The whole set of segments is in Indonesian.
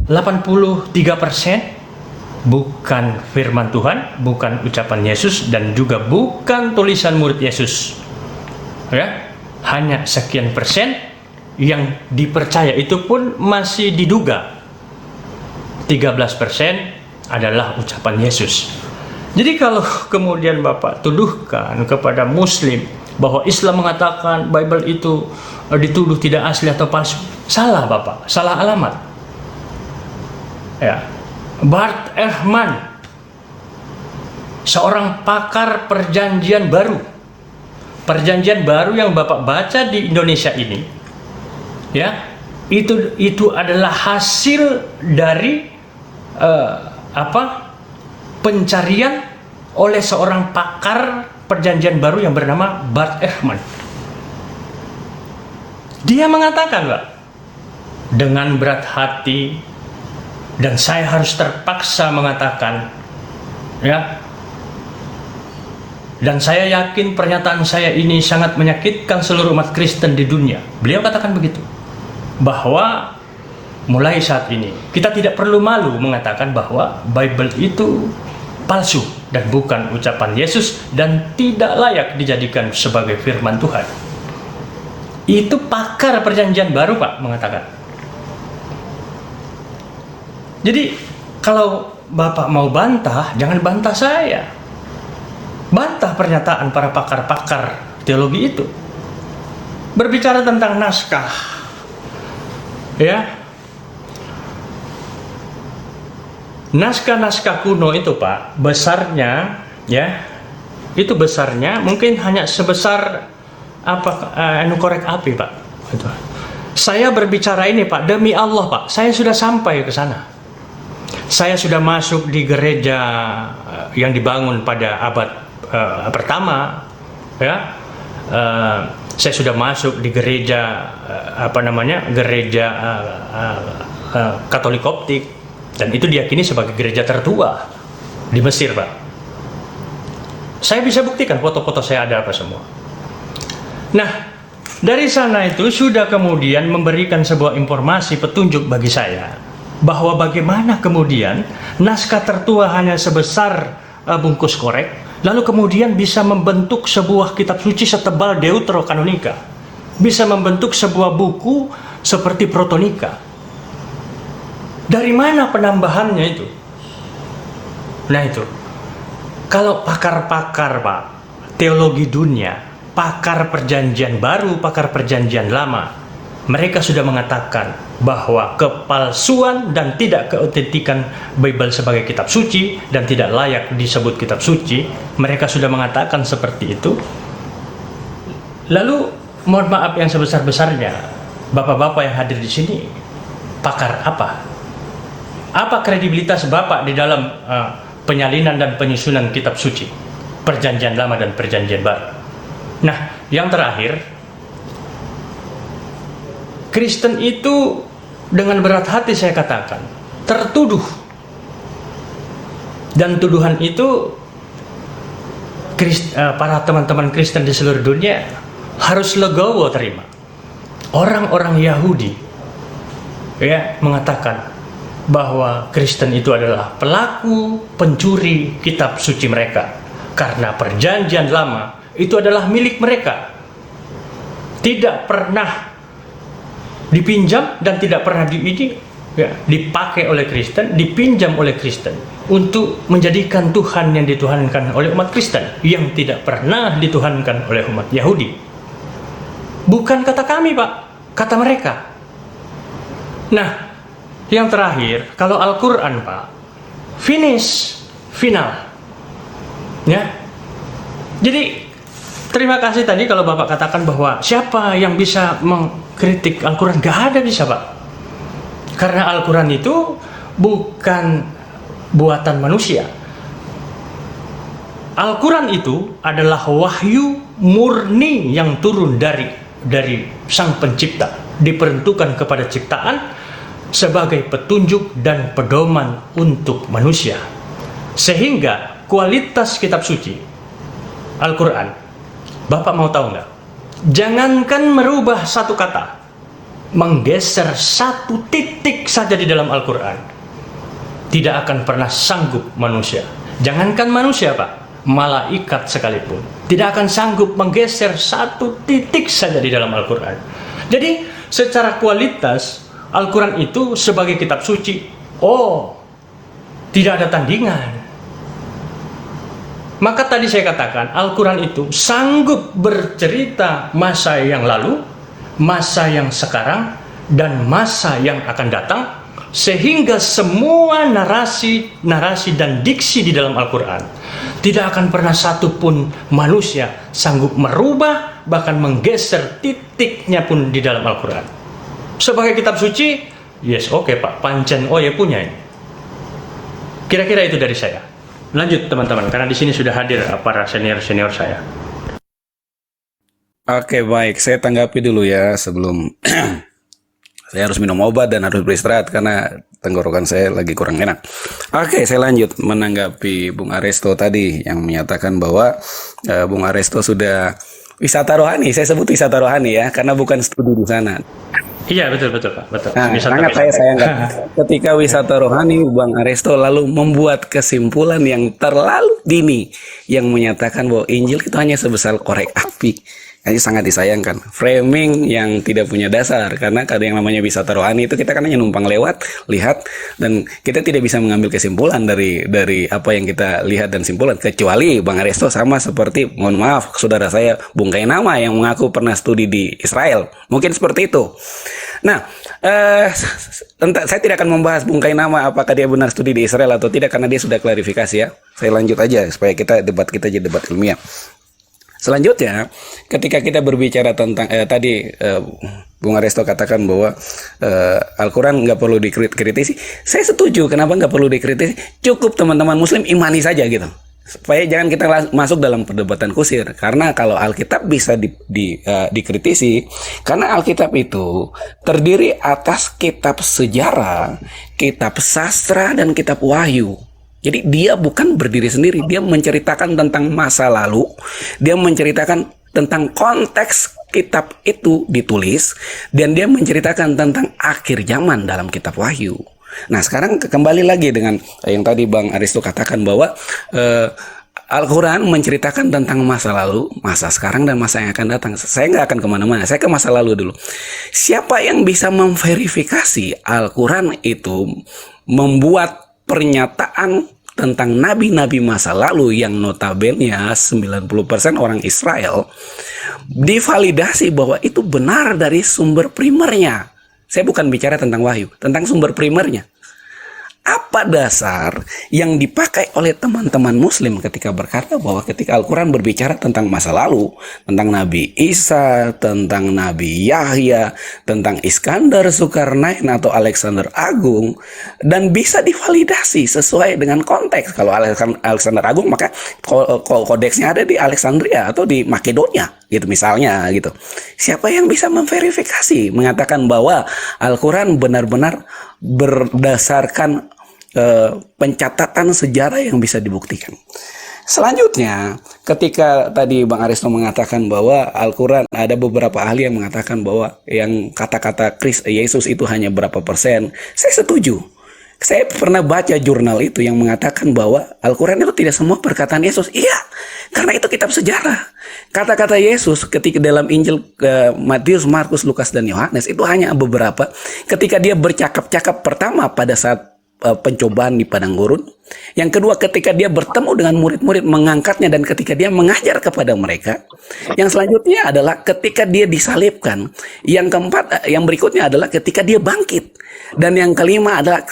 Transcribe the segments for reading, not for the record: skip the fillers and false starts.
83% bukan firman Tuhan, bukan ucapan Yesus, dan juga bukan tulisan murid Yesus. Ya, hanya sekian persen yang dipercaya, itu pun masih diduga. 13% adalah ucapan Yesus. Jadi kalau kemudian Bapak tuduhkan kepada Muslim bahwa Islam mengatakan Bible itu dituduh tidak asli atau palsu, salah Bapak, salah alamat. Ya, Bart Ehrman, seorang pakar perjanjian baru. Perjanjian baru yang Bapak baca di Indonesia ini, ya, itu adalah hasil dari pencarian oleh seorang pakar perjanjian baru yang bernama Bart Ehrman. Dia mengatakan, Pak, dengan berat hati, dan saya harus terpaksa mengatakan, ya, dan saya yakin pernyataan saya ini sangat menyakitkan seluruh umat Kristen di dunia. Beliau katakan begitu, bahwa mulai saat ini kita tidak perlu malu mengatakan bahwa Bible itu palsu dan bukan ucapan Yesus dan tidak layak dijadikan sebagai firman Tuhan. Itu pakar perjanjian baru, Pak, mengatakan. Jadi kalau Bapak mau bantah, jangan bantah saya. Bantah pernyataan para pakar-pakar teologi itu. Berbicara tentang naskah, ya, naskah-naskah kuno itu, Pak, besarnya, ya, itu besarnya mungkin hanya sebesar korek api, Pak. Itu. Saya berbicara ini, Pak, demi Allah, Pak, saya sudah sampai ke sana. Saya sudah masuk di gereja yang dibangun pada abad pertama, ya. Saya sudah masuk di gereja gereja Katolik Koptik, dan itu diyakini sebagai gereja tertua di Mesir, Pak. Saya bisa buktikan foto-foto saya ada apa semua. Nah, dari sana itu sudah kemudian memberikan sebuah informasi petunjuk bagi saya bahwa bagaimana kemudian naskah tertua hanya sebesar bungkus korek, lalu kemudian bisa membentuk sebuah kitab suci setebal Deuterokanonika, bisa membentuk sebuah buku seperti Protonika. Dari mana penambahannya itu? Nah itu, kalau pakar-pakar, Pak, teologi dunia, pakar perjanjian baru, pakar perjanjian lama, mereka sudah mengatakan bahwa kepalsuan dan tidak keautentikan Bible sebagai kitab suci dan tidak layak disebut kitab suci, mereka sudah mengatakan seperti itu. Lalu, mohon maaf yang sebesar-besarnya, Bapak-bapak yang hadir di sini, pakar apa? Apa kredibilitas Bapak di dalam penyalinan dan penyusunan kitab suci, perjanjian lama dan perjanjian baru? Nah, yang terakhir, Kristen itu dengan berat hati saya katakan tertuduh, dan tuduhan itu para teman-teman Kristen di seluruh dunia harus legowo terima. Orang-orang Yahudi, ya, mengatakan bahwa Kristen itu adalah pelaku pencuri kitab suci mereka, karena perjanjian lama itu adalah milik mereka, tidak pernah dipinjam dan tidak pernah dipakai oleh Kristen, dipinjam oleh Kristen untuk menjadikan Tuhan yang dituhankan oleh umat Kristen, yang tidak pernah dituhankan oleh umat Yahudi. Bukan kata kami, Pak, kata mereka. Nah, yang terakhir, kalau Al-Quran, Pak, final, ya. Jadi terima kasih tadi kalau Bapak katakan bahwa siapa yang bisa mengkritik Al-Quran, gak ada bisa, Pak. Karena Al-Quran itu bukan buatan manusia. Al-Quran itu adalah wahyu murni yang turun dari Sang Pencipta, diperuntukkan kepada ciptaan sebagai petunjuk dan pedoman untuk manusia. Sehingga kualitas kitab suci Al-Quran, Bapak mau tahu nggak? Jangankan merubah satu kata, menggeser satu titik saja di dalam Al-Quran, tidak akan pernah sanggup manusia. Jangankan manusia, Pak, malaikat sekalipun tidak akan sanggup menggeser satu titik saja di dalam Al-Quran. Jadi secara kualitas Al-Quran itu sebagai kitab suci, tidak ada tandingan. Maka tadi saya katakan Al-Quran itu sanggup bercerita masa yang lalu, masa yang sekarang, dan masa yang akan datang, sehingga semua narasi dan diksi di dalam Al-Quran tidak akan pernah satupun manusia sanggup merubah, bahkan menggeser titiknya pun di dalam Al-Quran. Sebagai kitab suci, yes, oke, Pak, pancen oye punya ini. Kira-kira itu dari saya. Lanjut teman-teman, karena di sini sudah hadir para senior-senior saya. Oke, baik, saya tanggapi dulu ya sebelum saya harus minum obat dan harus beristirahat karena tenggorokan saya lagi kurang enak. Oke, saya lanjut menanggapi Bung Aresto tadi yang menyatakan bahwa Bung Aresto sudah wisata rohani. Saya sebut wisata rohani ya, karena bukan studi di sana. Iya, betul Pak, betul. Nah, sangat saya sayangkan ketika wisata rohani Bang Aresto lalu membuat kesimpulan yang terlalu dini yang menyatakan bahwa Injil itu hanya sebesar korek api. Ini sangat disayangkan. Framing yang tidak punya dasar, karena kadang yang namanya wisata rohani itu kita kan hanya numpang lewat, lihat, dan kita tidak bisa mengambil kesimpulan dari apa yang kita lihat dan simpulan, kecuali Bang Aresto sama seperti, mohon maaf, saudara saya Bung Kainama yang mengaku pernah studi di Israel. Mungkin seperti itu. Nah, saya tidak akan membahas Bung Kainama apakah dia benar studi di Israel atau tidak, karena dia sudah klarifikasi ya. Saya lanjut aja supaya debat kita jadi debat ilmiah. Selanjutnya, ketika kita berbicara tentang Bung Aresto katakan bahwa Al-Quran nggak perlu dikritisi. Saya setuju, kenapa nggak perlu dikritisi? Cukup teman-teman Muslim imani saja gitu. Supaya jangan kita masuk dalam perdebatan kusir. Karena kalau Alkitab bisa dikritisi, karena Alkitab itu terdiri atas kitab sejarah, kitab sastra, dan kitab wahyu. Jadi dia bukan berdiri sendiri, dia menceritakan tentang masa lalu, dia menceritakan tentang konteks kitab itu ditulis, dan dia menceritakan tentang akhir zaman dalam kitab Wahyu. Nah, sekarang kembali lagi dengan yang tadi Bang Aresto katakan bahwa Al-Quran menceritakan tentang masa lalu, masa sekarang, dan masa yang akan datang. Saya nggak akan kemana-mana, saya ke masa lalu dulu. Siapa yang bisa memverifikasi Al-Quran itu membuat pernyataan tentang nabi-nabi masa lalu yang notabene 90% orang Israel divalidasi bahwa itu benar dari sumber primernya. Saya bukan bicara tentang wahyu, tentang sumber primernya. Apa dasar yang dipakai oleh teman-teman Muslim ketika berkata bahwa ketika Al-Quran berbicara tentang masa lalu, tentang Nabi Isa, tentang Nabi Yahya, tentang Iskandar Zulkarnain atau Alexander Agung, dan bisa divalidasi sesuai dengan konteks. Kalau Alexander Agung, maka kodeksnya ada di Alexandria atau di Makedonia, gitu misalnya, gitu. Siapa yang bisa memverifikasi, mengatakan bahwa Al-Quran benar-benar berdasarkan pencatatan sejarah yang bisa dibuktikan. Selanjutnya, ketika tadi Bang Aresto mengatakan bahwa Al-Quran, ada beberapa ahli yang mengatakan bahwa yang kata-kata Yesus itu hanya berapa persen. Saya setuju. Saya pernah baca jurnal itu yang mengatakan bahwa Al-Quran itu tidak semua perkataan Yesus. Iya, karena itu kitab sejarah. Kata-kata Yesus ketika dalam Injil Matius, Markus, Lukas, dan Yohanes itu hanya beberapa. Ketika dia bercakap-cakap pertama pada saat pencobaan di padang gurun. Yang kedua, ketika dia bertemu dengan murid-murid, mengangkatnya, dan ketika dia mengajar kepada mereka. Yang selanjutnya adalah ketika dia disalibkan. Yang keempat, yang berikutnya adalah ketika dia bangkit. Dan yang kelima adalah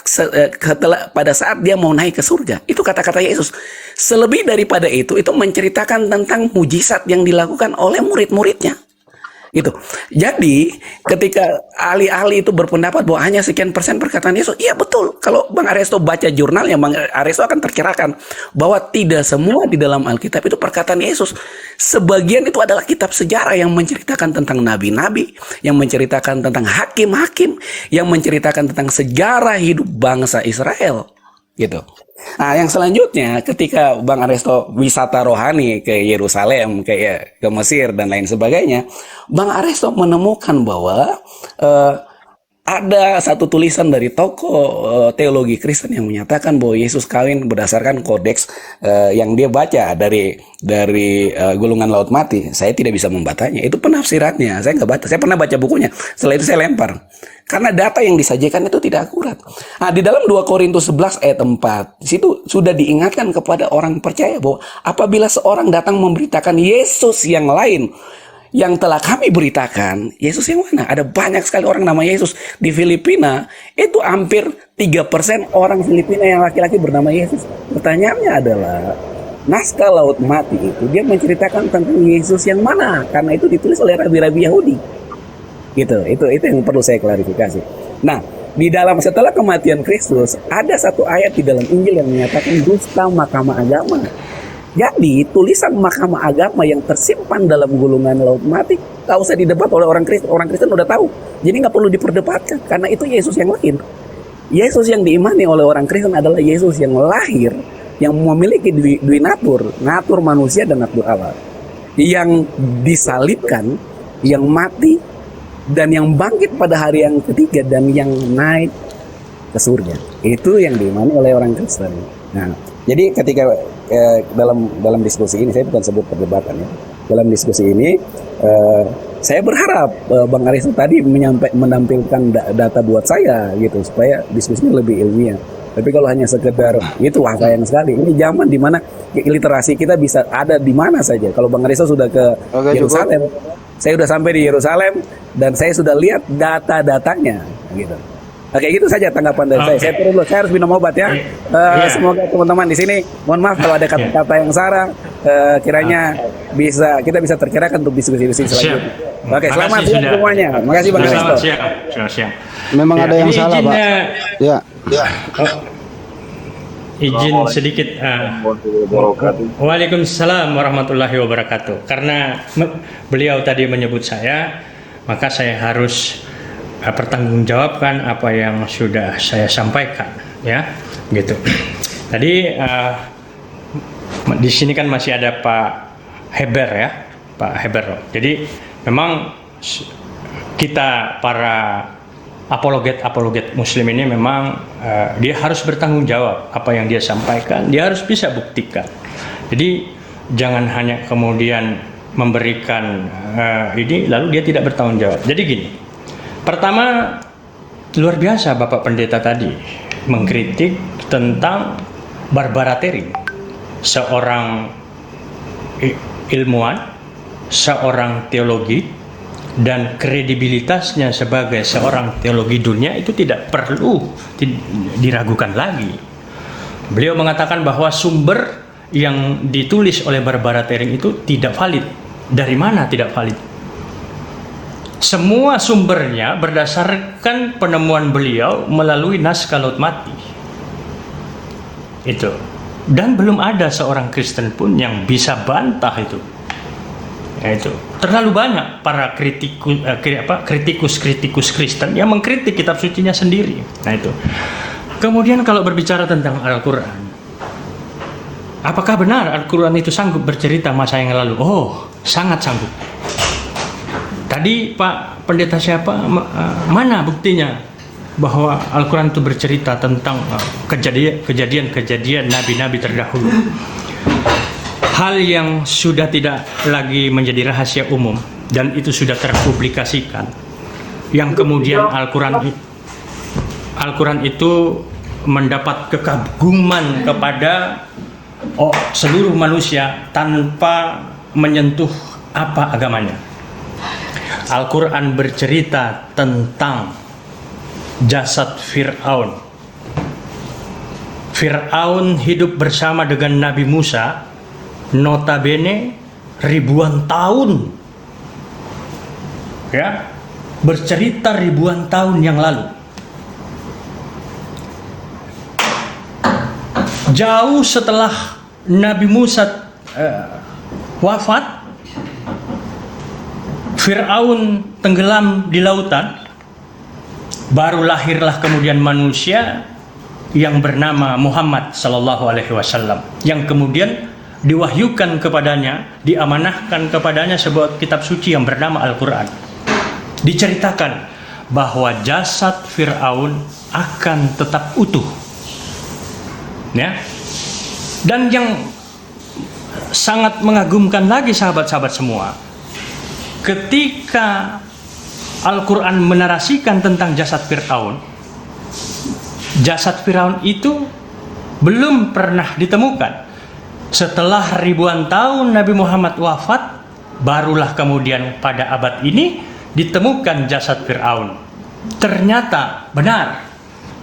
pada saat dia mau naik ke surga. Itu kata-kata Yesus. Selebih daripada itu menceritakan tentang mujizat yang dilakukan oleh murid-muridnya. Gitu. Jadi ketika ahli-ahli itu berpendapat bahwa hanya sekian persen perkataan Yesus, iya betul. Kalau Bang Aresto baca jurnalnya, Bang Aresto akan tercerahkan bahwa tidak semua di dalam Alkitab itu perkataan Yesus. Sebagian itu adalah kitab sejarah yang menceritakan tentang nabi-nabi, yang menceritakan tentang hakim-hakim, yang menceritakan tentang sejarah hidup bangsa Israel. Gitu. Nah, yang selanjutnya ketika Bang Aresto wisata rohani ke Yerusalem, ke Mesir dan lain sebagainya, Bang Aresto menemukan bahwa ada satu tulisan dari tokoh teologi Kristen yang menyatakan bahwa Yesus kawin berdasarkan kodeks yang dia baca dari gulungan laut mati. Saya tidak bisa membacanya. Itu penafsirannya. Saya nggak baca. Saya pernah baca bukunya. Setelah itu saya lempar. Karena data yang disajikan itu tidak akurat. Nah, di dalam 2 Korintus 11 ayat 4, di situ sudah diingatkan kepada orang percaya bahwa apabila seorang datang memberitakan Yesus yang lain yang telah kami beritakan, Yesus yang mana? Ada banyak sekali orang nama Yesus. Di Filipina, itu hampir 3% orang Filipina yang laki-laki bernama Yesus. Pertanyaannya adalah, naskah Laut Mati itu, dia menceritakan tentang Yesus yang mana? Karena itu ditulis oleh rabi-rabi Yahudi. Gitu, itu yang perlu saya klarifikasi. Nah, di dalam setelah kematian Kristus, ada satu ayat di dalam Injil yang menyatakan dusta Mahkamah Agama. Jadi, tulisan Mahkamah Agama yang tersimpan dalam gulungan Laut Mati tak usah didebat oleh orang Kristen. Orang Kristen udah tahu. Jadi nggak perlu diperdebatkan karena itu Yesus yang lahir. Yesus yang diimani oleh orang Kristen adalah Yesus yang lahir, yang memiliki dua natur manusia dan natur Allah, yang disalibkan, yang mati, dan yang bangkit pada hari yang ketiga, dan yang naik ke surga. Itu yang diimani oleh orang Kristen. Nah, jadi ketika dalam diskusi ini, saya bukan sebut perdebatan ya. Dalam diskusi ini, saya berharap Bang Aristo tadi menampilkan data buat saya gitu, supaya diskusinya lebih ilmiah. Tapi kalau hanya sekedar itu, wah sayang sekali. Ini zaman dimana literasi kita bisa ada di mana saja. Kalau Bang Aristo sudah ke Yerusalem, saya sudah sampai di Yerusalem dan saya sudah lihat data-datanya gitu. Oke, itu saja tanggapan dari saya. Saya turun dulu, saya harus minum obat ya. Semoga teman-teman di sini, mohon maaf kalau ada kata-kata yang salah, kiranya kita bisa tercerahkan untuk diskusi-diskusi selanjutnya. Oke, selamat siang semuanya. Makasih Bang Aristo. Selamat siang. Memang ada yang salah, Pak. Ya. Izin sedikit. Waalaikumsalam warahmatullahi wabarakatuh. Karena beliau tadi menyebut saya, maka saya harus pertanggungjawabkan apa yang sudah saya sampaikan, ya, gitu. Tadi di sini kan masih ada Pak Heber ya, Pak Heber. Jadi memang kita para apologet Muslim ini memang dia harus bertanggung jawab apa yang dia sampaikan, dia harus bisa buktikan. Jadi jangan hanya kemudian memberikan ini lalu dia tidak bertanggung jawab. Jadi gini, pertama luar biasa Bapak Pendeta tadi mengkritik tentang Barbara Tering, seorang ilmuwan, seorang teologi, dan kredibilitasnya sebagai seorang teologi dunia itu tidak perlu diragukan lagi. Beliau mengatakan bahwa sumber yang ditulis oleh Barbara Tering itu tidak valid. Dari mana tidak valid? Semua sumbernya berdasarkan penemuan beliau melalui naskah Laut Mati. Itu. Dan belum ada seorang Kristen pun yang bisa bantah itu. Ya, itu terlalu banyak para kritikus Kristen yang mengkritik kitab sucinya sendiri. Nah itu. Kemudian kalau berbicara tentang Al-Quran, apakah benar Al-Quran itu sanggup bercerita masa yang lalu? Oh, sangat sanggup. Tadi Pak Pendeta siapa? Mana buktinya bahwa Al-Quran itu bercerita tentang kejadian-kejadian nabi-nabi terdahulu? Hal yang sudah tidak lagi menjadi rahasia umum dan itu sudah terpublikasikan, yang kemudian Al-Quran itu mendapat kekaguman kepada seluruh manusia tanpa menyentuh apa agamanya. Al-Quran bercerita tentang jasad Fir'aun. Fir'aun hidup bersama dengan Nabi Musa notabene ribuan tahun, ya, bercerita ribuan tahun yang lalu. Jauh setelah Nabi Musa wafat, Fir'aun tenggelam di lautan, baru lahirlah kemudian manusia yang bernama Muhammad sallallahu alaihi wasallam, yang kemudian diwahyukan kepadanya, diamanahkan kepadanya sebuah kitab suci yang bernama Al-Quran. Diceritakan bahwa jasad Firaun akan tetap utuh. Ya. Dan yang sangat mengagumkan lagi sahabat-sahabat semua, ketika Al-Quran menarasikan tentang jasad Firaun itu belum pernah ditemukan. Setelah ribuan tahun Nabi Muhammad wafat, barulah kemudian pada abad ini ditemukan jasad Firaun. Ternyata benar.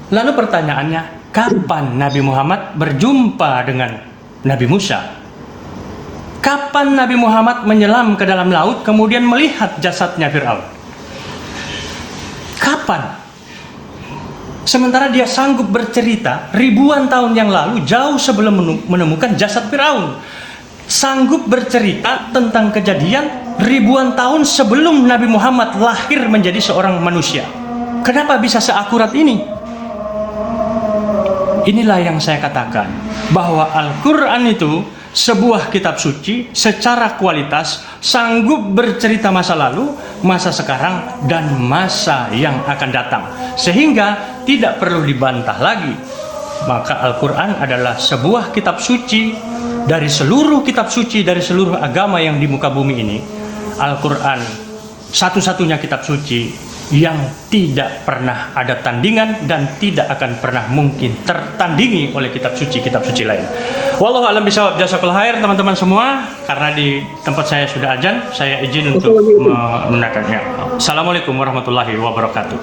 Lalu pertanyaannya, kapan Nabi Muhammad berjumpa dengan Nabi Musa? Kapan Nabi Muhammad menyelam ke dalam laut kemudian melihat jasadnya Firaun? Kapan? Sementara dia sanggup bercerita ribuan tahun yang lalu, jauh sebelum menemukan jasad Firaun. Sanggup bercerita tentang kejadian ribuan tahun sebelum Nabi Muhammad lahir menjadi seorang manusia. Kenapa bisa seakurat ini? Inilah yang saya katakan, bahwa Al-Quran itu sebuah kitab suci secara kualitas, sanggup bercerita masa lalu, masa sekarang, dan masa yang akan datang, sehingga tidak perlu dibantah lagi. Maka Al-Quran adalah sebuah kitab suci. Dari seluruh kitab suci, dari seluruh agama yang di muka bumi ini, Al-Quran satu-satunya kitab suci yang tidak pernah ada tandingan dan tidak akan pernah mungkin tertandingi oleh kitab suci lain. Wallahu a'lam bishawab. Jazakallahu khair teman-teman semua. Karena di tempat saya sudah azan, saya izin untuk menunaikannya. Assalamualaikum warahmatullahi wabarakatuh.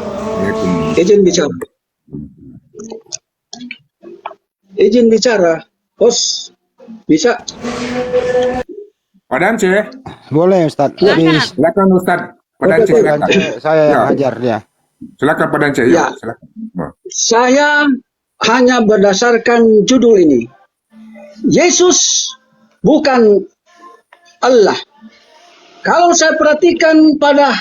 Izin bicara, Bos. Bisa? Pak Dance. Boleh Ustaz. Silakan Ustaz. Pak Dance, silakan. Saya yang hajar dia. Silakan Pak Dance. Ya. Silakan. Saya hanya berdasarkan judul ini. Yesus bukan Allah. Kalau saya perhatikan pada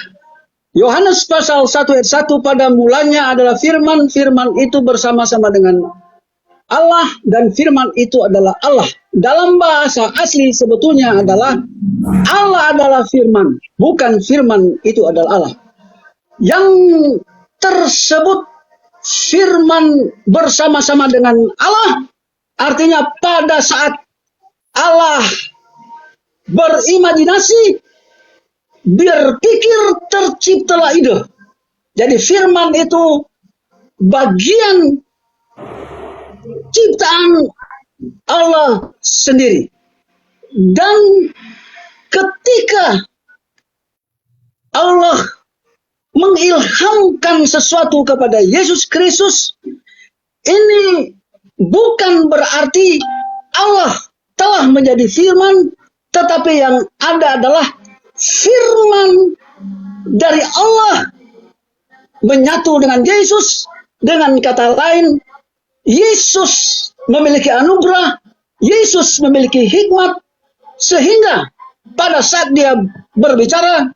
Yohanes pasal 1 ayat 1, pada mulanya adalah firman, firman itu bersama-sama dengan Allah, dan firman itu adalah Allah. Dalam bahasa asli sebetulnya adalah Allah adalah firman, bukan firman itu adalah Allah. Yang tersebut firman bersama-sama dengan Allah, artinya pada saat Allah berimajinasi, berpikir, terciptalah ide. Jadi firman itu bagian ciptaan Allah sendiri. Dan ketika Allah mengilhamkan sesuatu kepada Yesus Kristus, ini bukan berarti Allah telah menjadi firman, tetapi yang ada adalah firman dari Allah menyatu dengan Yesus. Dengan kata lain, Yesus memiliki anugerah, Yesus memiliki hikmat, sehingga pada saat dia berbicara,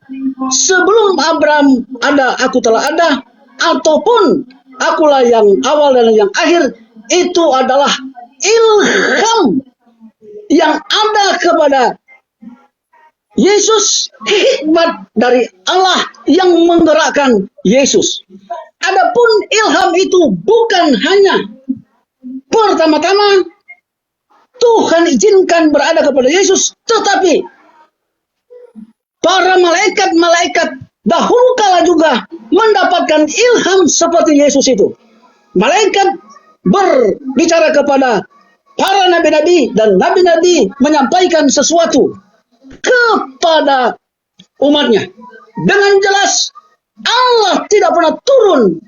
sebelum Abraham ada, aku telah ada, ataupun akulah yang awal dan yang akhir, itu adalah ilham yang ada kepada Yesus, hikmat dari Allah yang menggerakkan Yesus. Adapun ilham itu bukan hanya pertama-tama Tuhan izinkan berada kepada Yesus, tetapi para malaikat-malaikat dahulu kala juga mendapatkan ilham seperti Yesus itu. Malaikat berbicara kepada para nabi-nabi, dan nabi-nabi menyampaikan sesuatu kepada umatnya. Dengan jelas Allah tidak pernah turun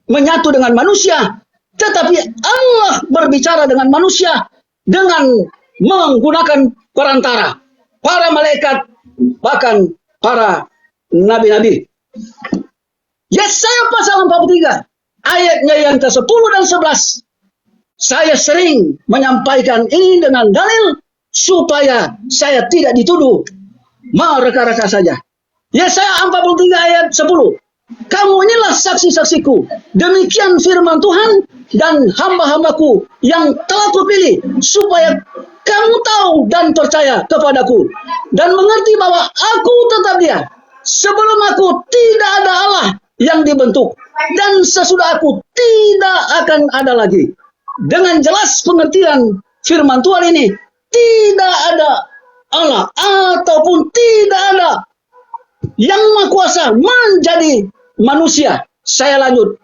menyatu dengan manusia, tetapi Allah berbicara dengan manusia dengan menggunakan perantara, para malaikat, bahkan para nabi-nabi. Yesaya pasal 43 ayatnya yang ke-10 dan 11. Saya sering menyampaikan ini dengan dalil supaya saya tidak dituduh mereka-reka saja. Yesaya 43 ayat 10. Kamu inilah saksi-saksiku, demikian firman Tuhan, dan hamba-hambaku yang telah kupilih, supaya kamu tahu dan percaya kepadaku, dan mengerti bahwa aku tetap Dia. Sebelum aku tidak ada Allah, yang dibentuk, dan sesudah aku tidak akan ada lagi. Dengan jelas pengertian firman Tuhan ini, tidak ada Allah ataupun tidak ada yang Maha Kuasa menjadi manusia. Saya lanjut.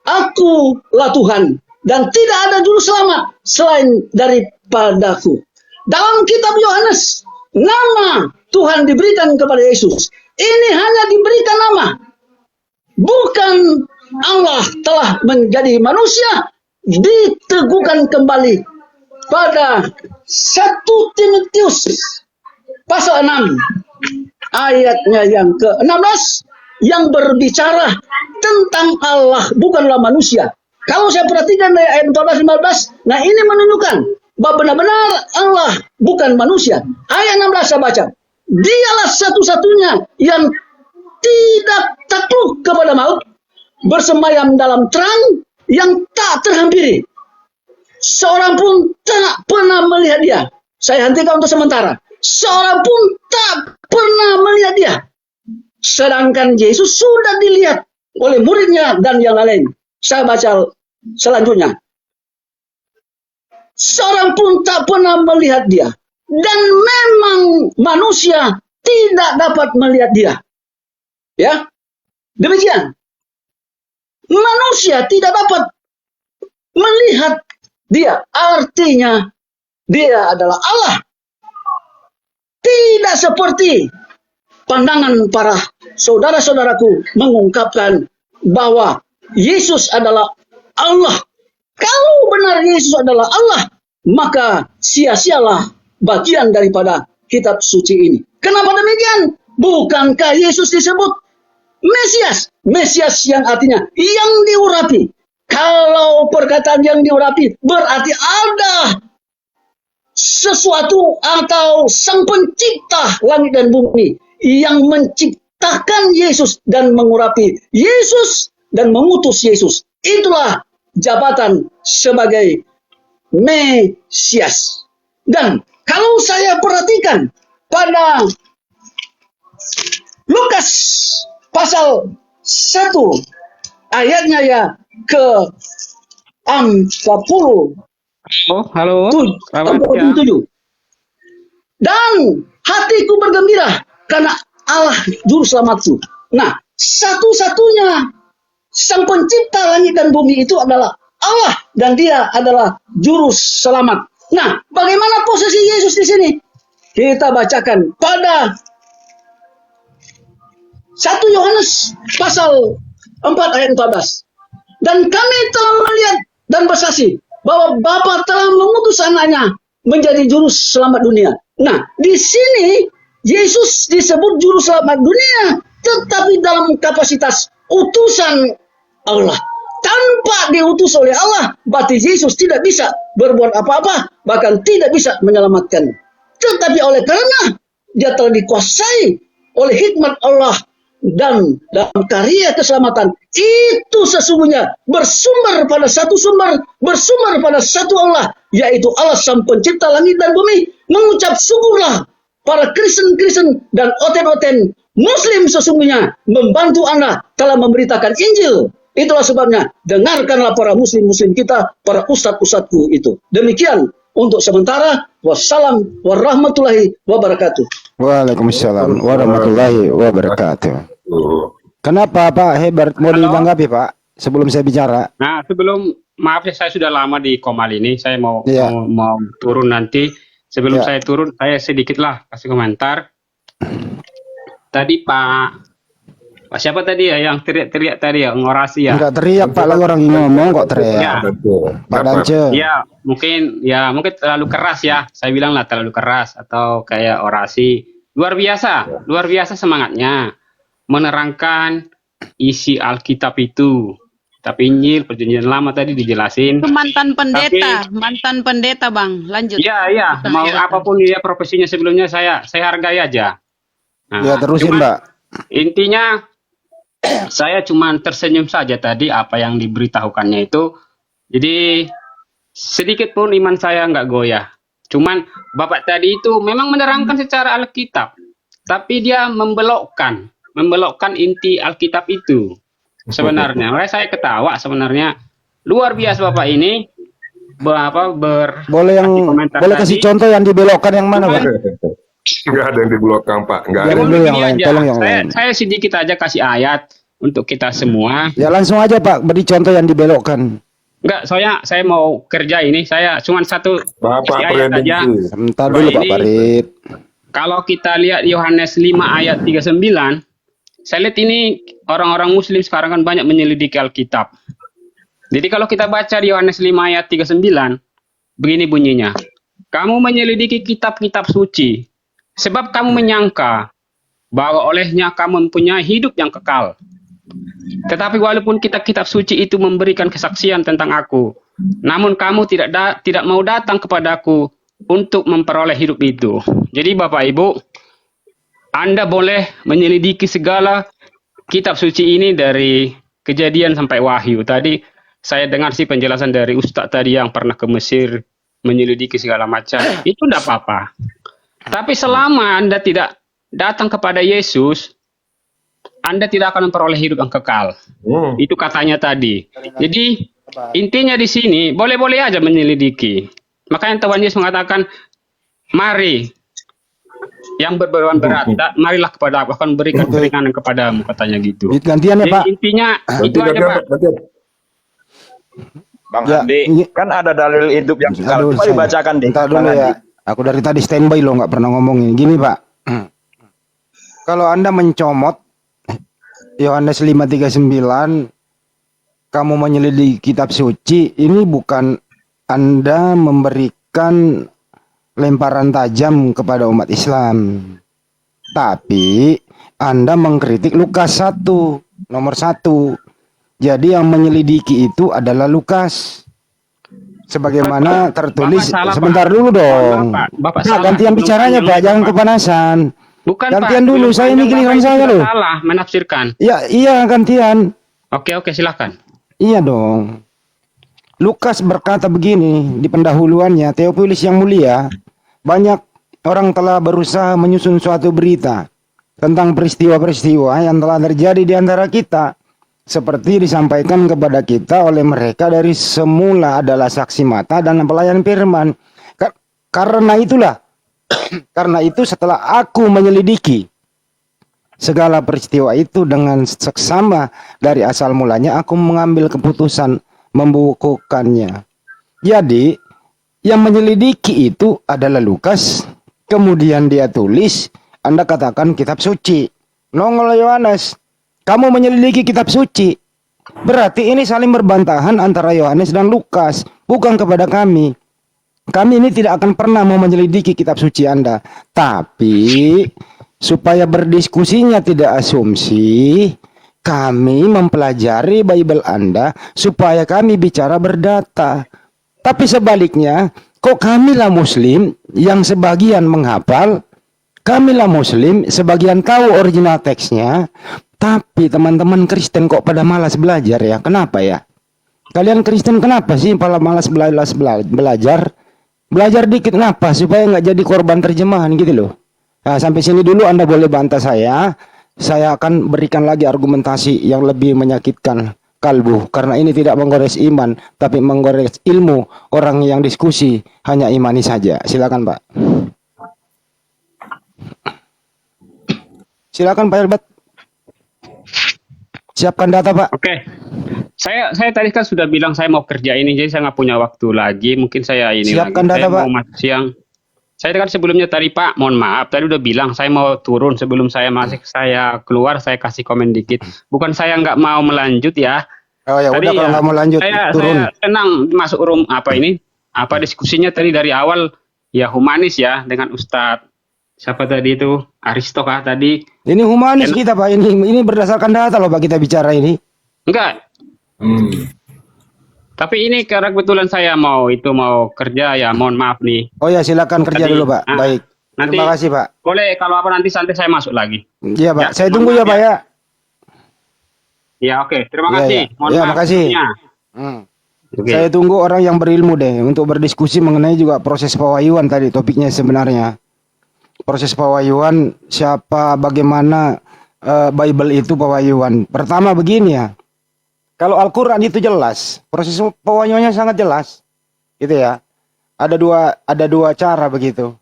Akulah Tuhan, dan tidak ada juru selamat selain daripadaku. Dalam kitab Yohanes, nama Tuhan diberikan kepada Yesus. Ini hanya diberikan nama. Bukan Allah telah menjadi manusia, diteguhkan kembali pada 1 Timotius pasal 6 ayatnya yang ke-16 yang berbicara tentang Allah bukanlah manusia. Kalau saya perhatikan dari ayat 14-15, nah ini menunjukkan bahwa benar-benar Allah bukan manusia. Ayat 16 saya baca. Dialah satu-satunya yang tidak takluk kepada maut, bersemayam dalam terang yang tak terhampiri. Seorang pun tak pernah melihat dia. Saya hentikan untuk sementara. Seorang pun tak pernah melihat dia. Sedangkan Yesus sudah dilihat oleh muridnya dan yang lain. Saya baca selanjutnya. Seorang pun tak pernah melihat dia. Dan memang manusia tidak dapat melihat dia. Ya, demikian. Manusia tidak dapat melihat dia. Artinya dia adalah Allah. Tidak seperti pandangan para saudara-saudaraku mengungkapkan bahwa Yesus adalah Allah. Kalau benar Yesus adalah Allah, maka sia-sialah bagian daripada kitab suci ini. Kenapa demikian? Bukankah Yesus disebut Mesias? Mesias yang artinya yang diurapi. Kalau perkataan yang diurapi berarti ada sesuatu atau sang pencipta langit dan bumi yang menciptakan Yesus dan mengurapi Yesus dan mengutus Yesus. Itulah jabatan sebagai Mesias. Dan kalau saya perhatikan pada Lukas pasal 1 ayatnya ya ke 40 Halo, selamat siang. 47. Dan hatiku bergembira karena Allah juru selamatku. Nah, satu-satunya sang pencipta langit dan bumi itu adalah Allah dan dia adalah juru selamat. Nah, bagaimana posisi Yesus di sini? Kita bacakan pada 1 Yohanes pasal 4 ayat 14. Dan kami telah melihat dan bersaksi bahwa Bapa telah mengutus anaknya menjadi juru selamat dunia. Nah, di sini Yesus disebut juru selamat dunia, tetapi dalam kapasitas utusan Allah. Tanpa diutus oleh Allah, berarti Yesus tidak bisa berbuat apa-apa, bahkan tidak bisa menyelamatkan. Tetapi oleh karena dia telah dikuasai oleh hikmat Allah dan dalam karya keselamatan, itu sesungguhnya bersumber pada satu sumber, bersumber pada satu Allah, yaitu Allah sang pencipta langit dan bumi. Mengucap syukurlah para Kristen dan oten-oten Muslim sesungguhnya membantu Anda telah memberitakan Injil. Itulah sebabnya dengarkanlah para Muslim kita, para ustadz-ustadzku itu. Demikian untuk sementara. Wassalam warahmatullahi wabarakatuh. Waalaikumsalam warahmatullahi wabarakatuh. Kenapa Pak Herbert mau ditanggapi Pak sebelum saya bicara? Nah, maaf ya, saya sudah lama di Komal ini. Saya mau Iya. mau turun nanti. Sebelum Iya. saya turun, saya sedikit lah kasih komentar. Tadi Pak siapa tadi ya yang teriak-teriak tadi ya, ngorasi ya? Enggak teriak Pak, lalu orang ngomong kok teriak. Ya. Pak Dance. Ya, mungkin terlalu keras ya. Saya bilang lah terlalu keras atau kayak orasi. Luar biasa semangatnya menerangkan isi Alkitab itu. Tapi Injil Perjanjian Lama tadi dijelasin. Itu mantan pendeta Bang. Lanjut. Iya, mau apapun dia profesinya sebelumnya saya hargai aja. Nah, Ya terusin cuman Mbak. intinya saya cuma tersenyum saja tadi apa yang diberitahukannya itu. Jadi sedikit pun iman saya nggak goyah. Cuman Bapak tadi itu memang menerangkan secara Alkitab, tapi dia membelokkan. membelokkan inti Alkitab itu sebenarnya. Makanya saya ketawa sebenarnya. Luar biasa Bapak ini Boleh komentar boleh kasih tadi. contoh yang dibelokkan yang mana, Pak? Enggak ada yang di belakang, Pak. Enggak Ya, ada. dulu yang Ini lain, aja. tolong yang saya, lain. saya sedikit aja kasih ayat untuk kita semua. Ya langsung aja Pak, beri contoh yang dibelokkan. Enggak, soalnya saya mau kerja ini. Saya cuma satu Bapak kasih ayat aja. prediksi. Sebentar Nah, dulu Pak ini- Farid. Kalau kita lihat Yohanes 5 ayat 39, saya lihat ini orang-orang muslim sekarang kan banyak menyelidiki Alkitab. Jadi kalau kita baca di Yohanes 5 ayat 39, begini bunyinya. Kamu menyelidiki kitab-kitab suci, sebab kamu menyangka bahwa olehnya kamu mempunyai hidup yang kekal. Tetapi walaupun kitab-kitab suci itu memberikan kesaksian tentang aku, namun kamu tidak mau datang kepadaku untuk memperoleh hidup itu. Jadi Bapak Ibu, Anda boleh menyelidiki segala kitab suci ini dari Kejadian sampai Wahyu. Tadi saya dengar sih penjelasan dari Ustadz tadi yang pernah ke Mesir menyelidiki segala macam. Itu tidak apa-apa. Tapi selama Anda tidak datang kepada Yesus, Anda tidak akan memperoleh hidup yang kekal. Itu katanya tadi. Jadi intinya di sini boleh-boleh aja menyelidiki. Makanya Tuhan Yesus mengatakan, mari yang berbeban berat, marilah kepada aku, akan berikan keringanan kepadamu, katanya gitu. Gantian ya Jadi Pak. intinya itu aja Pak. Bang Ya, Andi, ini- kan ada dalil hidup yang kekal. Aduh, Coba saya- dibacakan deh. Bentar dulu Bang ya. Andi. Aku dari tadi standby loh, nggak pernah ngomongin. Gini Pak. Kalau Anda mencomot Yohanes 5:39, kamu menyelidiki kitab suci, ini bukan Anda memberikan lemparan tajam kepada umat Islam. Tapi Anda mengkritik Lukas 1, nomor 1. Jadi yang menyelidiki itu adalah Lukas. Sebagaimana tertulis, Bapak salah, Pak. sebentar dulu dong. Bapak Nah, salah. gantian Belum bicaranya panjang, Pak, jangan Pak. kepanasan. Bukan Gantian Pak. dulu, Belum saya ini panjang, giliran Bapak saya itu loh. salah menafsirkan. Ya, iya gantian. Oke, silakan. Iya dong. Lukas berkata begini di pendahuluannya, Theophilus yang mulia, banyak orang telah berusaha menyusun suatu berita tentang peristiwa-peristiwa yang telah terjadi di antara kita, seperti disampaikan kepada kita oleh mereka dari semula adalah saksi mata dan pelayan firman. Karena itulah, karena itu setelah aku menyelidiki segala peristiwa itu dengan seksama dari asal mulanya, aku mengambil keputusan membukukannya. Jadi yang menyelidiki itu adalah Lukas, kemudian dia tulis, Anda katakan kitab suci. Nongol Yohanes, kamu menyelidiki kitab suci. Berarti ini saling berbantahan antara Yohanes dan Lukas, bukan kepada kami. Kami ini tidak akan pernah mau menyelidiki kitab suci Anda. Tapi supaya berdiskusinya tidak asumsi, kami mempelajari Bible Anda supaya kami bicara berdata. Tapi sebaliknya, kok kamilah Muslim yang sebagian menghafal, kamilah Muslim sebagian tahu original teksnya, tapi teman-teman Kristen kok pada malas belajar ya? Kenapa ya? Kalian Kristen kenapa sih pada malas belajar? Belajar dikit kenapa? Supaya nggak jadi korban terjemahan gitu loh. Nah, sampai sini dulu Anda boleh bantah saya. Saya akan berikan lagi argumentasi yang lebih menyakitkan kalbu. Karena ini tidak menggores iman, tapi menggores ilmu. Orang yang diskusi hanya imani saja. Silakan Pak. Silakan Pak Elbat. Siapkan data Pak. Oke. Saya tadi kan sudah bilang saya mau kerja ini, jadi saya nggak punya waktu lagi. Mungkin saya ini Siapkan lagi. data, Saya Pak. mau masuk siang. Saya kan sebelumnya tadi Pak, mohon maaf, tadi udah bilang saya mau turun sebelum saya keluar, saya kasih komen dikit. Bukan saya nggak mau melanjut ya. Oh ya Tadi udah kalau ya, nggak mau lanjut turun. Saya senang masuk room apa diskusinya tadi dari awal ya humanis ya dengan Ustadz siapa tadi itu Aristo kah tadi? Ini humanis kita Pak. Ini berdasarkan data loh Pak kita bicara ini. Enggak. Tapi ini karena kebetulan saya mau kerja ya, mohon maaf nih. Oh ya silakan kerja Tadi, dulu Pak. Baik. Nanti Terima kasih Pak. boleh kalau apa nanti santai saya masuk lagi. Iya Pak. Ya, Saya tunggu mohon ya maaf Pak ya. Ya oke, terima Iya, kasih. iya. Mohon Iya, maaf. makasih. sebelumnya. Oke. Saya tunggu orang yang berilmu deh untuk berdiskusi mengenai juga proses pewahyuan tadi topiknya sebenarnya. Proses pewahyuan siapa bagaimana Bible itu pewahyuan. Pertama begini ya. Kalau Al-Quran itu jelas, proses pewahyuannya sangat jelas, gitu ya. Ada dua cara begitu.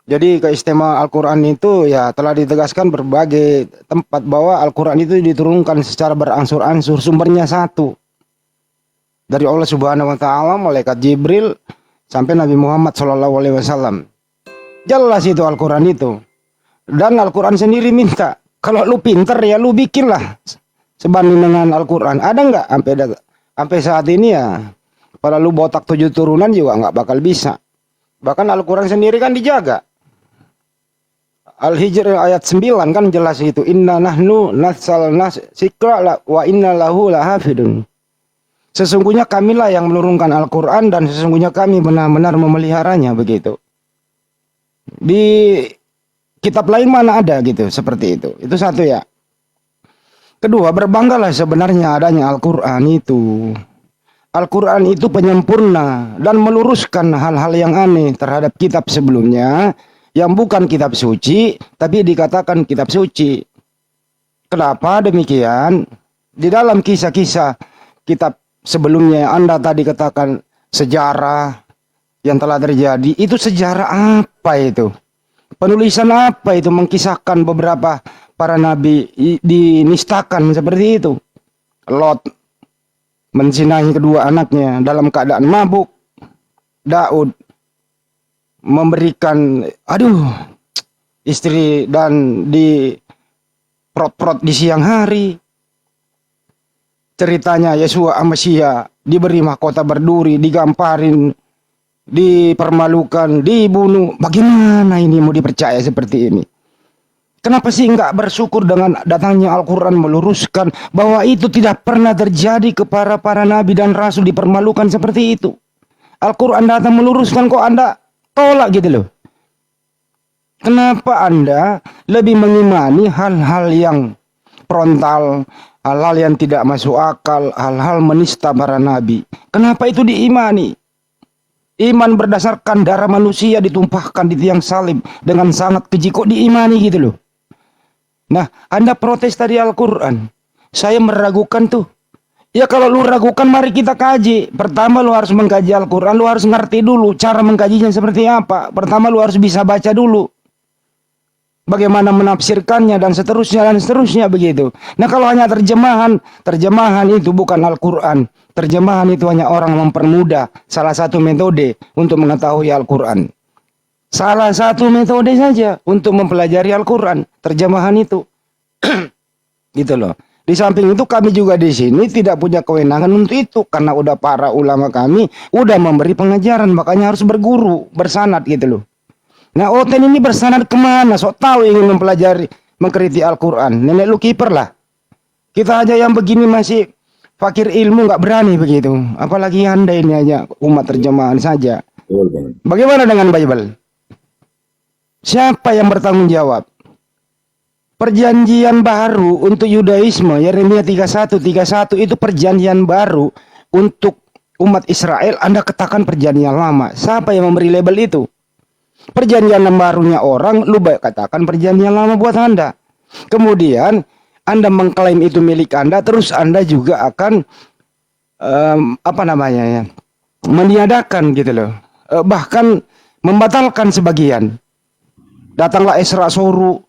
Jadi keistimewaan Al-Quran itu ya telah ditegaskan berbagai tempat bahwa Al-Quran itu diturunkan secara berangsur-angsur, sumbernya satu. Dari Allah Subhanahu wa taala, malaikat Jibril sampai Nabi Muhammad SAW. Jelas itu Al-Quran itu. Dan Al-Quran sendiri minta, kalau lu pinter ya lu bikinlah sebanding dengan Al-Quran. Ada nggak sampai saat ini ya? Kalau lu botak 7 turunan juga nggak bakal bisa. Bahkan Al-Quran sendiri kan dijaga. Al-Hijr ayat 9 kan jelas itu. Inna nahnu nazzalna dzikra wa inna lahu lahafidun. Sesungguhnya kamilah yang menurunkan Al-Quran dan sesungguhnya kami benar-benar memeliharanya begitu. Di kitab lain mana ada gitu seperti itu. Itu satu ya. Kedua, berbanggalah sebenarnya adanya Al-Quran itu. Al-Quran itu penyempurna dan meluruskan hal-hal yang aneh terhadap kitab sebelumnya yang bukan kitab suci tapi dikatakan kitab suci. Kenapa demikian? Di dalam kisah-kisah kitab sebelumnya Anda tadi katakan sejarah yang telah terjadi, itu sejarah apa itu? Penulisan apa itu mengkisahkan beberapa para nabi dinistakan seperti itu? Lot menzinahi kedua anaknya dalam keadaan mabuk. Daud memberikan istri dan di prot-prot di siang hari. Ceritanya Yesua Amasia diberi mahkota berduri, digamparin, dipermalukan, dibunuh. Bagaimana ini mau dipercaya seperti ini? Kenapa sih enggak bersyukur dengan datangnya Al-Quran meluruskan bahwa itu tidak pernah terjadi kepada para nabi dan rasul dipermalukan seperti itu. Al-Quran datang meluruskan, kok Anda tolak gitu loh. Kenapa Anda lebih mengimani hal-hal yang frontal, hal-hal yang tidak masuk akal, hal-hal menista para nabi? Kenapa itu diimani? Iman berdasarkan darah manusia ditumpahkan di tiang salib dengan sangat keji, kok diimani gitu loh. Nah, Anda protes tadi Al-Quran. Saya meragukan tuh. Ya kalau lu ragukan, mari kita kaji. Pertama lu harus mengkaji Al-Quran, lu harus ngerti dulu cara mengkajinya seperti apa. Pertama lu harus bisa baca dulu. Bagaimana menafsirkannya dan seterusnya begitu. Nah kalau hanya terjemahan itu bukan Al-Quran. Terjemahan itu hanya orang mempermudah salah satu metode untuk mengetahui Al-Quran. Salah satu metode saja untuk mempelajari Al-Quran, terjemahan itu. Gitu loh. Di samping itu kami juga di sini tidak punya kewenangan untuk itu. Karena udah para ulama kami udah memberi pengajaran, makanya harus berguru, bersanad gitu loh. Nah Oten ini bersanad kemana? Sok tahu ingin mempelajari, mengkritik Al-Quran. Nenek lu kiper lah. Kita aja yang begini masih fakir ilmu nggak berani begitu. Apalagi Anda ini aja umat terjemahan saja. Bagaimana dengan Bible? Siapa yang bertanggung jawab? Perjanjian baru untuk Yudaisme, Yeremia 31 itu perjanjian baru untuk umat Israel. Anda katakan perjanjian lama. Siapa yang memberi label itu? Perjanjian barunya orang, lu katakan perjanjian lama buat Anda. Kemudian Anda mengklaim itu milik Anda, terus Anda juga akan meniadakan gitu loh. Bahkan membatalkan sebagian. Datanglah Esra Soru,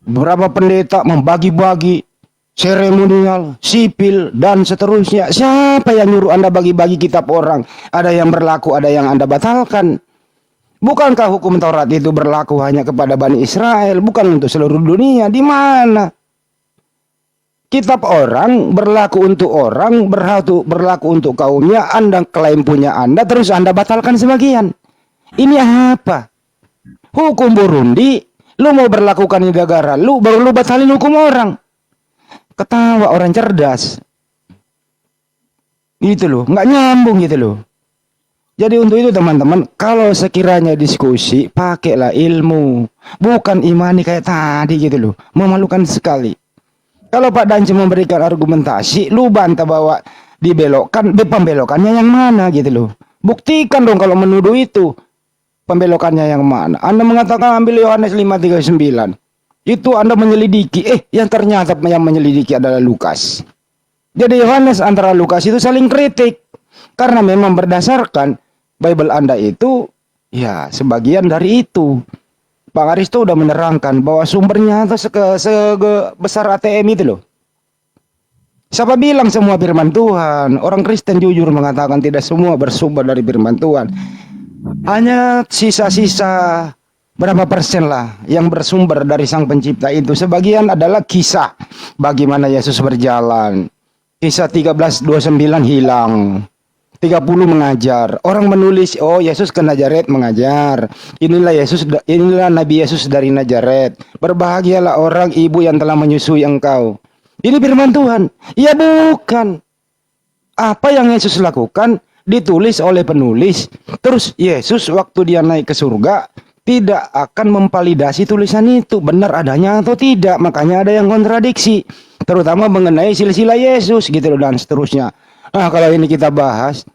beberapa pendeta membagi-bagi seremonial, sipil, dan seterusnya. Siapa yang nyuruh Anda bagi-bagi kitab orang? Ada yang berlaku, ada yang Anda batalkan. Bukankah hukum Taurat itu berlaku hanya kepada Bani Israel, bukan untuk seluruh dunia? Di mana? Kitab orang berlaku untuk orang, berlaku untuk kaumnya. Anda klaim punya Anda, terus Anda batalkan sebagian. Ini apa? Hukum Burundi, lu mau berlakukan di negara lu, baru lu batalin hukum orang. Ketawa orang cerdas. Gitu loh, nggak nyambung gitu loh. Jadi untuk itu teman-teman, kalau sekiranya diskusi, pakailah ilmu. Bukan imani kayak tadi gitu loh. Memalukan sekali. Kalau Pak Danci memberikan argumentasi, lu bantah bahwa dibelokkan, pembelokannya yang mana gitu loh. Buktikan dong kalau menuduh itu. Pembelokannya yang mana? Anda mengatakan ambil Yohanes 5:39. Itu Anda menyelidiki, yang ternyata yang menyelidiki adalah Lukas. Jadi Yohanes antara Lukas itu saling kritik. Karena memang berdasarkan Bible Anda itu, ya sebagian dari itu. Bang Aristo udah menerangkan bahwa sumbernya itu sebesar ATM itu loh. Siapa bilang semua firman Tuhan? Orang Kristen jujur mengatakan tidak semua bersumber dari firman Tuhan. Hanya sisa-sisa berapa persen lah yang bersumber dari Sang Pencipta itu. Sebagian adalah kisah bagaimana Yesus berjalan. Kisah 13:29 hilang. 30 mengajar. Orang menulis, oh Yesus ke Nazaret mengajar. Inilah Nabi Yesus dari Nazaret. Berbahagialah orang ibu yang telah menyusui engkau. Ini firman Tuhan. Ya bukan. Apa yang Yesus lakukan ditulis oleh penulis. Terus Yesus waktu dia naik ke surga tidak akan memvalidasi tulisan itu benar adanya atau tidak. Makanya ada yang kontradiksi. Terutama mengenai silsilah Yesus gitu loh dan seterusnya. Nah, kalau ini kita bahas,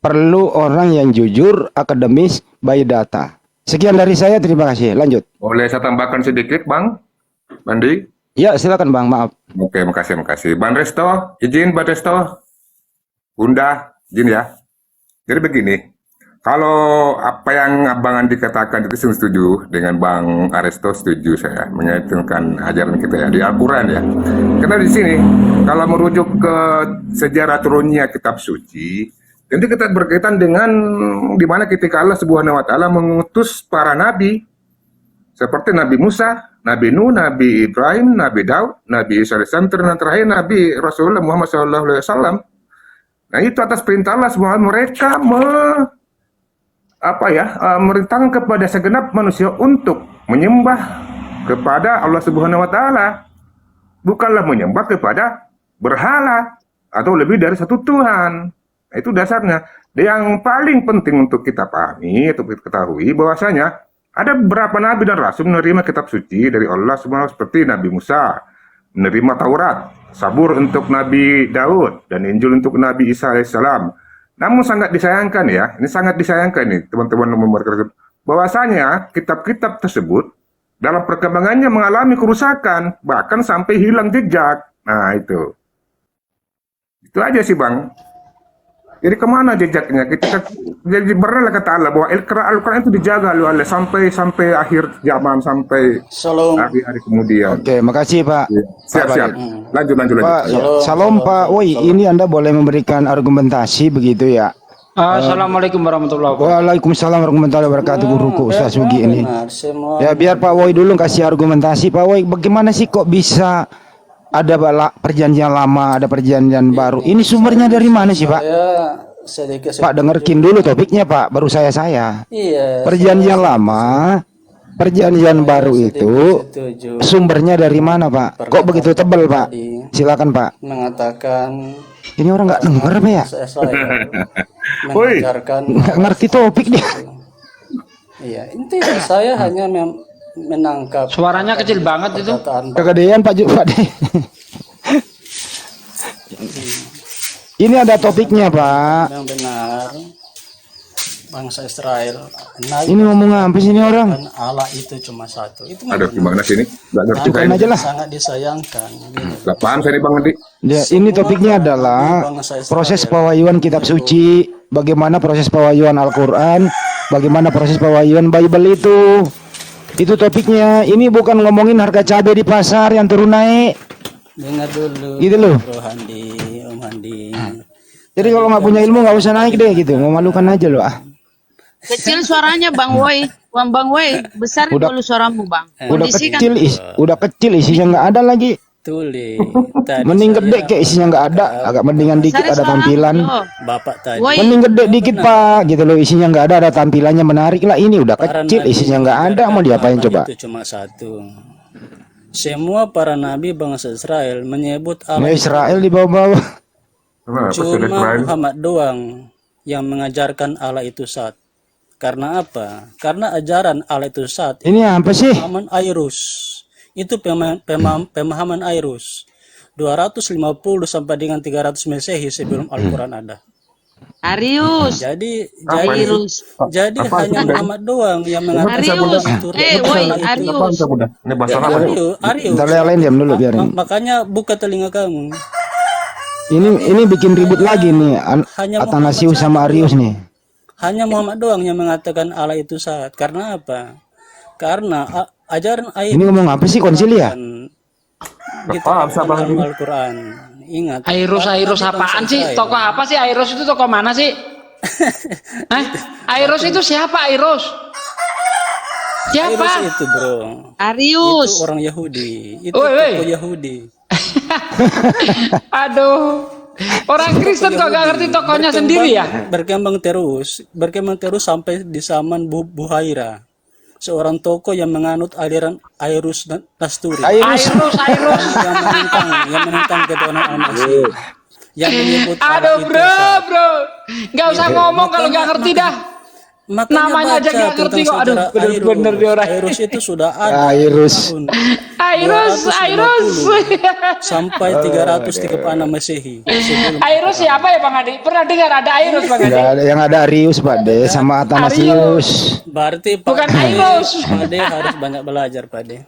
perlu orang yang jujur, akademis, by data. Sekian dari saya, terima kasih. Lanjut. Boleh saya tambahkan sedikit, Bang? Bandi? Ya, silakan Bang, maaf. Oke, makasih. Bang Resto, izin Bang Resto. Bunda, izin ya. Jadi begini, kalau apa yang Abang Andi katakan itu saya setuju dengan Bang Aristo, setuju saya mengaitkan ajaran kita ya di Al-Quran ya. Karena di sini kalau merujuk ke sejarah turunnya kitab suci, tentu kita berkaitan dengan di mana ketika Allah Subhanahu wa taala mengutus para nabi seperti Nabi Musa, Nabi Nuh, Nabi Ibrahim, Nabi Daud, Nabi Isa dan terakhir Nabi Rasulullah Muhammad SAW. Nah itu atas perintah Allah semua mereka merintahkan kepada segenap manusia untuk menyembah kepada Allah Subhanahu wa taala. Bukanlah menyembah kepada berhala atau lebih dari satu Tuhan. Nah, itu dasarnya. Yang paling penting untuk kita pahami atau kita ketahui bahwasanya ada beberapa nabi dan rasul menerima kitab suci dari Allah Subhanahu seperti Nabi Musa menerima Taurat, Zabur untuk Nabi Daud dan Injil untuk Nabi Isa alaihissalam. Namun sangat disayangkan ya, ini sangat disayangkan nih teman-teman bahwasanya kitab-kitab tersebut dalam perkembangannya mengalami kerusakan, bahkan sampai hilang jejak. Nah itu aja sih Bang. Jadi kemana jejaknya? Jadi benar kata Allah bahwa Al-Quran itu dijaga oleh Allah sampai akhir zaman, sampai hari-hari kemudian. Oke, makasih Pak. Siap. Lanjut. Pak, Salam Pak. Woi, ini Anda boleh memberikan argumentasi begitu ya? Assalamualaikum warahmatullahi wabarakatuh. Waalaikumsalam warahmatullahi wabarakatuh, guruku Ustaz Sugi ini. Ya biar Pak Woi dulu kasih argumentasi. Pak Woi, bagaimana sih kok bisa ada perjanjian lama, ada perjanjian baru? Ini sumbernya dari mana sih Pak? Pak dengarkin dulu topiknya Pak, baru saya. Iya. Perjanjian lama, perjanjian baru itu sumbernya dari mana Pak? Kok begitu tebal Pak? Silakan Pak. Mengatakan ini orang nggak dengar Pak ya? Mengajarkan Nggak ngerti topik dia. Iya, intinya saya hanya menangkap. Suaranya kecil banget itu. Kegedean Pak deh. Ini ada topiknya Pak. Yang benar bangsa Israel. Ini ngomong apa sih ini orang? Allah itu cuma satu. Itu Ada gimana sini? Nggak ngerti Bukan aja lah. sangat disayangkan. Nggak paham saya nih Bang Andi. Ya, ini topiknya adalah proses pewahyuan kitab suci, bagaimana proses pewahyuan Al-Quran, bagaimana proses pewahyuan Bible itu. Itu topiknya. Ini bukan ngomongin harga cabai di pasar yang turun naik. Dengar dulu. Gitu loh. Om Handi. Jadi kalau nggak punya ilmu nggak usah naik deh gitu. Memalukan aja loh. Kecil suaranya Bang Woi. Bang Woi, besarin Udah- dulu suaramu Bang. Udah Kondisikan. kecil isinya nggak ada lagi. Tuli. Mending gede kayak isinya nggak ada. Agak mendingan dikit Besarin ada suaramu tampilan. loh. Bapak tadi. Woi, Mending gede dikit Pak gitu loh, isinya nggak ada tampilannya menarik lah. Ini udah kecil isinya nggak ada, mau diapain Allah coba? Itu cuma satu. Semua para nabi bangsa Israel menyebut Allah Nah, Israel di bawah-bawah. Kenapa cuma sudah Israel? Muhammad doang yang mengajarkan Allah itu satu. Karena apa? Karena ajaran Allah itu satu. Ini apa sih? Pemahaman Airus. Itu pemahaman Airus. 250 sampai dengan 300 Masehi sebelum Al-Quran ada. Arius. Jadi Arius. jadi Apa hanya itu, Bunda? Muhammad doang yang mengatakan Arius. itu Woi, Apa Arius. itu, Bunda? Ini bahasa apa? Arius. Ntar yang lain diam dulu biarin. Makanya buka telinga kamu. Ini bikin ribut lagi nih Hanya Athanasius sama Arius nih. Hanya Muhammad doang yang mengatakan Allah itu sat. Karena apa? Karena ajaran ayat Ini ngomong apa sih konsili ya? kita Paham, sabar. dalam Al-Quran. Ingat. Airus apaan sih? Tokoh apa sih Airus itu, tokoh mana sih? Airus itu siapa Airus? Airus Siapa? itu bro. Arius. Itu orang Yahudi. Itu Woi, woi. tokoh Yahudi. Aduh. Orang Kristen kok gak ngerti tokohnya sendiri ya? Berkembang terus sampai di zaman Buhaira. Seorang tokoh yang menganut aliran Airus Nasturi. Airus. Airus. yang menentang ketuhanan Al-Masih. Yang menyebut Allah Aduh itu bro, sat. bro. Gak usah ngomong kalau gak ngerti dah. Makanya Namanya aja baca nggak ngerti tentang kok. Aduh, sejarah bener-bener dia orang. Airus itu sudah ada Airus. tahun Airus. 250 sampai 336 Masehi. Sebelum Airus siapa ya Bang Adi? Pernah dengar ada Airus Bang Adi? Enggak ada yang ada Arius Pak De sama Athanasius. berarti Bukan Airus. Pak De harus banyak belajar Pak De.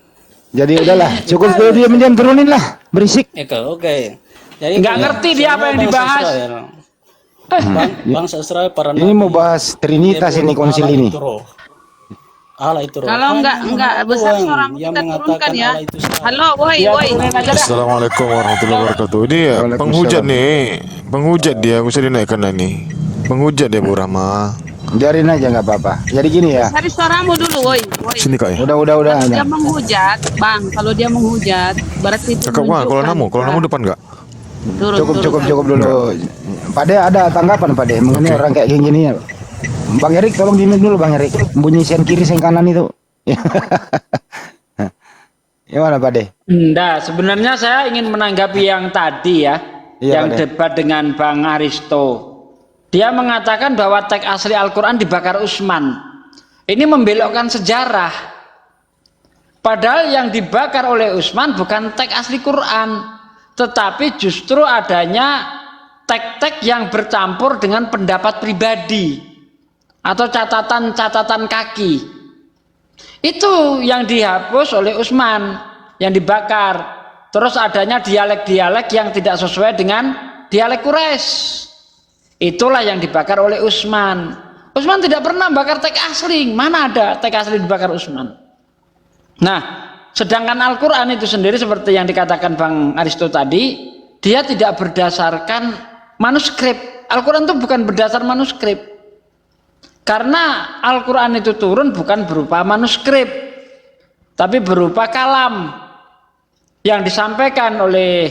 Jadi udahlah, cukup dulu diam turunin lah, berisik. Oke. Jadi Nggak ngerti dia apa yang bangsa dibahas. Israel, bangsa Israel para Ini mau bahas Trinitas ini konsil ini. Allah itu roh. Kalau Hanya enggak Muhammad besar doang suara yang kita mengatakan turunkan ya. Allah itu sat. Halo, woi, Ya, woi. turunin aja dah. Assalamualaikum warahmatullahi wabarakatuh. Ini ya, Waalaikumsalam. penghujat nih, penghujat dia, nggak usah dinaikkan lah nih. Penghujat dia Bu Rahma. Biarin aja nggak apa-apa. Jadi gini ya. Cari suaramu dulu, woi. Woi. Sini kak ya. Udah. Kalau dia menghujat, Bang, kalau dia menghujat, berarti itu Kakak wah, kalau menunjukkan namu depan nggak? Turun, Cukup dulu. Pak De ada tanggapan Pak De mengenai orang kayak gini ya. Bang Erik tolong di dulu Bang Erik. Bunyi sen kiri sen kanan itu. Gimana Pak De? Nah, sebenarnya saya ingin menanggapi yang tadi ya, Iya, yang Pak De. debat dengan Bang Aristo. Dia mengatakan bahwa teks asli Al-Quran dibakar Utsman. Ini membelokkan sejarah. Padahal yang dibakar oleh Utsman bukan teks asli Quran, tetapi justru adanya teks-teks yang bercampur dengan pendapat pribadi atau catatan-catatan kaki. Itu yang dihapus oleh Utsman, yang dibakar. Terus adanya dialek-dialek yang tidak sesuai dengan dialek Quraisy. Itulah yang dibakar oleh Utsman. Utsman tidak pernah bakar teks asli. Mana ada teks asli dibakar Utsman? Nah, sedangkan Al-Quran itu sendiri seperti yang dikatakan Bang Aristo tadi, dia tidak berdasarkan manuskrip. Al-Quran itu bukan berdasar manuskrip. Karena Al-Quran itu turun bukan berupa manuskrip, tapi berupa kalam yang disampaikan oleh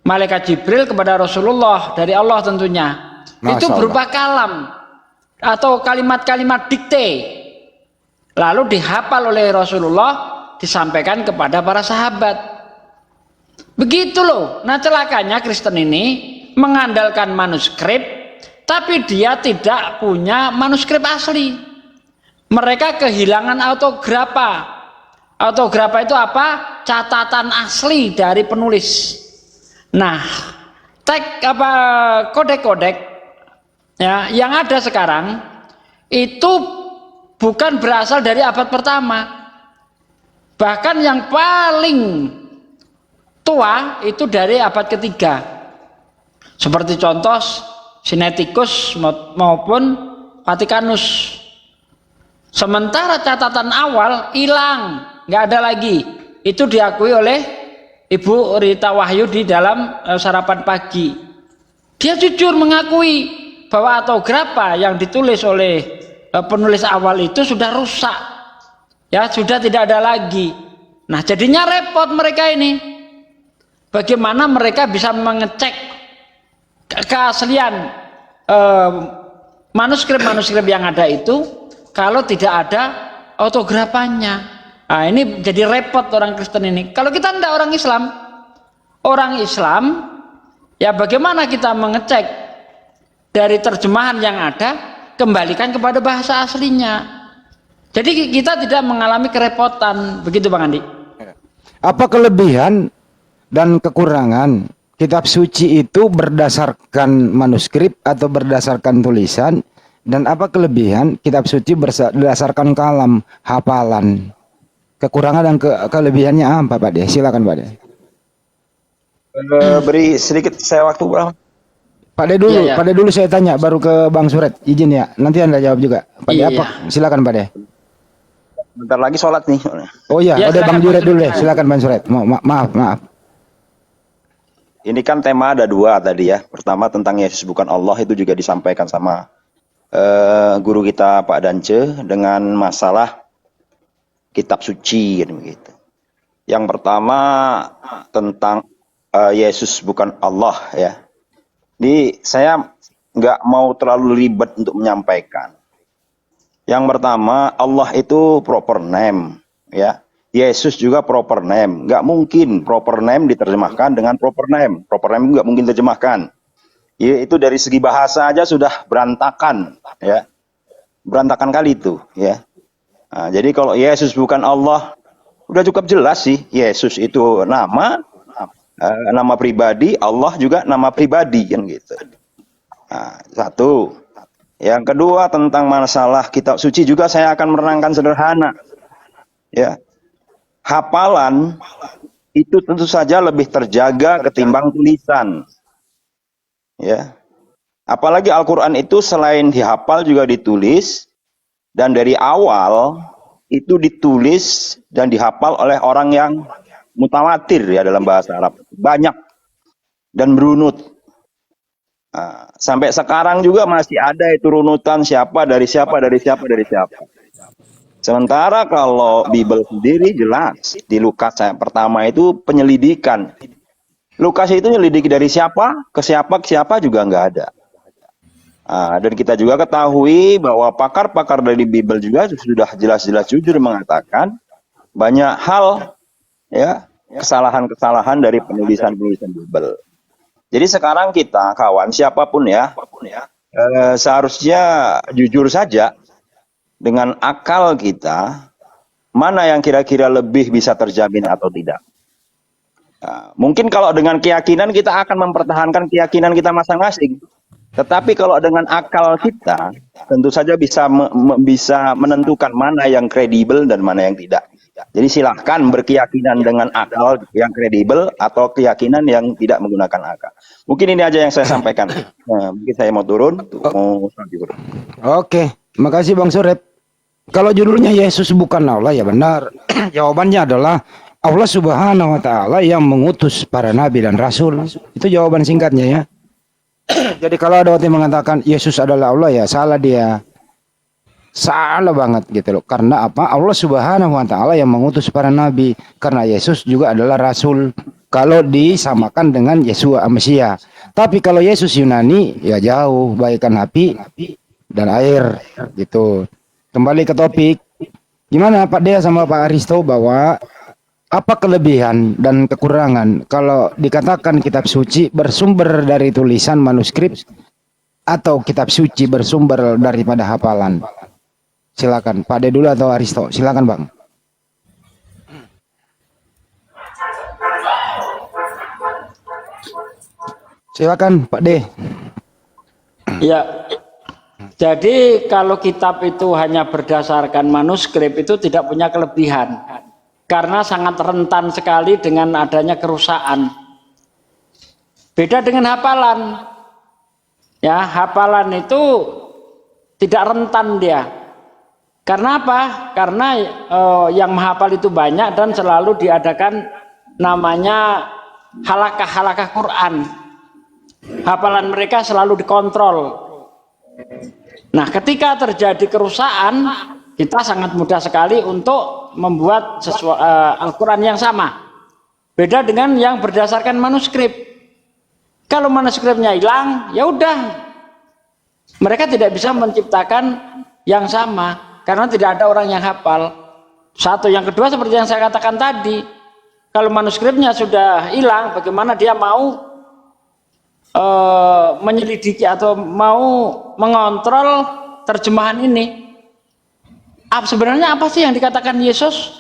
Malaikat Jibril kepada Rasulullah dari Allah tentunya. Itu Masya berupa kalam atau kalimat-kalimat dikte. Lalu dihafal oleh Rasulullah, disampaikan kepada para sahabat. Begitu loh. Nah, celakanya Kristen ini mengandalkan manuskrip, tapi dia tidak punya manuskrip asli. Mereka kehilangan autografa. Autografa itu apa? Catatan asli dari penulis. Nah, kodek-kodek ya yang ada sekarang itu bukan berasal dari abad pertama. Bahkan yang paling tua itu dari abad ketiga. Seperti contoh Sinaiticus maupun Vatikanus. Sementara catatan awal hilang, nggak ada lagi. Itu diakui oleh Ibu Rita Wahyu di dalam sarapan pagi. Dia jujur mengakui bahwa autografa yang ditulis oleh penulis awal itu sudah rusak, ya sudah tidak ada lagi. Nah, jadinya repot mereka ini. Bagaimana mereka bisa mengecek keaslian manuskrip-manuskrip yang ada itu kalau tidak ada autografanya? Nah, ini jadi repot orang Kristen ini. Kalau kita tidak orang Islam, ya bagaimana kita mengecek dari terjemahan yang ada, kembalikan kepada bahasa aslinya. Jadi kita tidak mengalami kerepotan, begitu Bang Andi. Apa kelebihan dan kekurangan kitab suci itu berdasarkan manuskrip atau berdasarkan tulisan, dan apa kelebihan kitab suci berdasarkan kalam, hafalan? Kekurangan dan kelebihannya apa, Pak De? Silakan, Pak De. Beri sedikit saya waktu, Bang. Pak De dulu, Iya, iya. Pak De dulu saya tanya, baru ke Bang Suret. Izin ya, nanti Anda jawab juga. Pak De Iya. apa? Silakan, Pak De. Bentar lagi sholat nih. Oh iya, Ya, udah Bang silakan, Juret Bang dulu deh. Suret. Silakan Bang Suret. Maaf. Ini kan tema ada dua tadi ya. Pertama tentang Yesus bukan Allah, itu juga disampaikan sama guru kita Pak Dance dengan masalah kitab suci gitu. Yang pertama tentang Yesus bukan Allah ya. Ini saya nggak mau terlalu ribet untuk menyampaikan. Yang pertama, Allah itu proper name ya. Yesus juga proper name. Nggak mungkin proper name diterjemahkan dengan proper name. Proper name nggak mungkin diterjemahkan. Ya, itu dari segi bahasa aja sudah berantakan ya. Berantakan kali itu ya. Nah, jadi kalau Yesus bukan Allah, udah cukup jelas sih. Yesus itu nama pribadi, Allah juga nama pribadi kan gitu. Nah, satu. Yang kedua tentang masalah kitab suci juga saya akan menerangkan sederhana. Ya. Hafalan itu tentu saja lebih terjaga ketimbang tulisan. Ya. Apalagi Al-Qur'an itu selain dihafal juga ditulis, dan dari awal itu ditulis dan dihafal oleh orang yang mutawatir ya dalam bahasa Arab. Banyak dan berunut. Nah, sampai sekarang juga masih ada itu runutan siapa dari siapa. Sementara kalau Bible sendiri jelas di Lukas yang pertama itu penyelidikan. Lukas itu nyelidiki dari siapa ke siapa juga nggak ada. Nah, dan kita juga ketahui bahwa pakar-pakar dari Bible juga sudah jelas-jelas jujur mengatakan banyak hal ya kesalahan-kesalahan dari penulisan-penulisan Bible. Jadi sekarang kita kawan siapapun ya, seharusnya jujur saja dengan akal kita mana yang kira-kira lebih bisa terjamin atau tidak. Nah, mungkin kalau dengan keyakinan kita akan mempertahankan keyakinan kita masing-masing. Tetapi kalau dengan akal kita tentu saja bisa menentukan mana yang kredibel dan mana yang tidak. Jadi silahkan berkeyakinan dengan akal yang kredibel atau keyakinan yang tidak menggunakan akal. Mungkin ini aja yang saya sampaikan. Nah, mungkin saya mau turun. Oke, makasih Bang Suret. Kalau judulnya Yesus bukan Allah, ya benar. Jawabannya adalah Allah Subhanahu wa Ta'ala yang mengutus para nabi dan rasul. Itu jawaban singkatnya ya. Jadi kalau ada yang mengatakan Yesus adalah Allah, ya salah dia. Salah banget gitu loh. Karena apa? Allah Subhanahu wa Ta'ala yang mengutus para nabi. Karena Yesus juga adalah rasul. Kalau disamakan dengan Yesua Mesia. Tapi kalau Yesus Yunani, ya jauh, bagaikan api dan air gitu. Kembali ke topik. Gimana Pak Dea sama Pak Aristo bahwa apa kelebihan dan kekurangan kalau dikatakan kitab suci bersumber dari tulisan manuskrip atau kitab suci bersumber daripada hafalan? Silakan Pak De dulu atau Aristo. Silakan Bang. Silakan Pak De. Ya, jadi kalau kitab itu hanya berdasarkan manuskrip itu tidak punya kelebihan karena sangat rentan sekali dengan adanya kerusakan. Beda dengan hafalan. Ya, hafalan itu tidak rentan dia. Karena apa? Karena yang menghafal itu banyak dan selalu diadakan namanya halakah Quran. Hafalan mereka selalu dikontrol. Nah, ketika terjadi kerusakan, kita sangat mudah sekali untuk membuat Al-Quran yang sama. Beda dengan yang berdasarkan manuskrip. Kalau manuskripnya hilang, ya udah. Mereka tidak bisa menciptakan yang sama. Karena tidak ada orang yang hafal. Satu, yang kedua seperti yang saya katakan tadi, kalau manuskripnya sudah hilang, bagaimana dia mau menyelidiki atau mau mengontrol terjemahan ini? Sebenarnya apa sih yang dikatakan Yesus?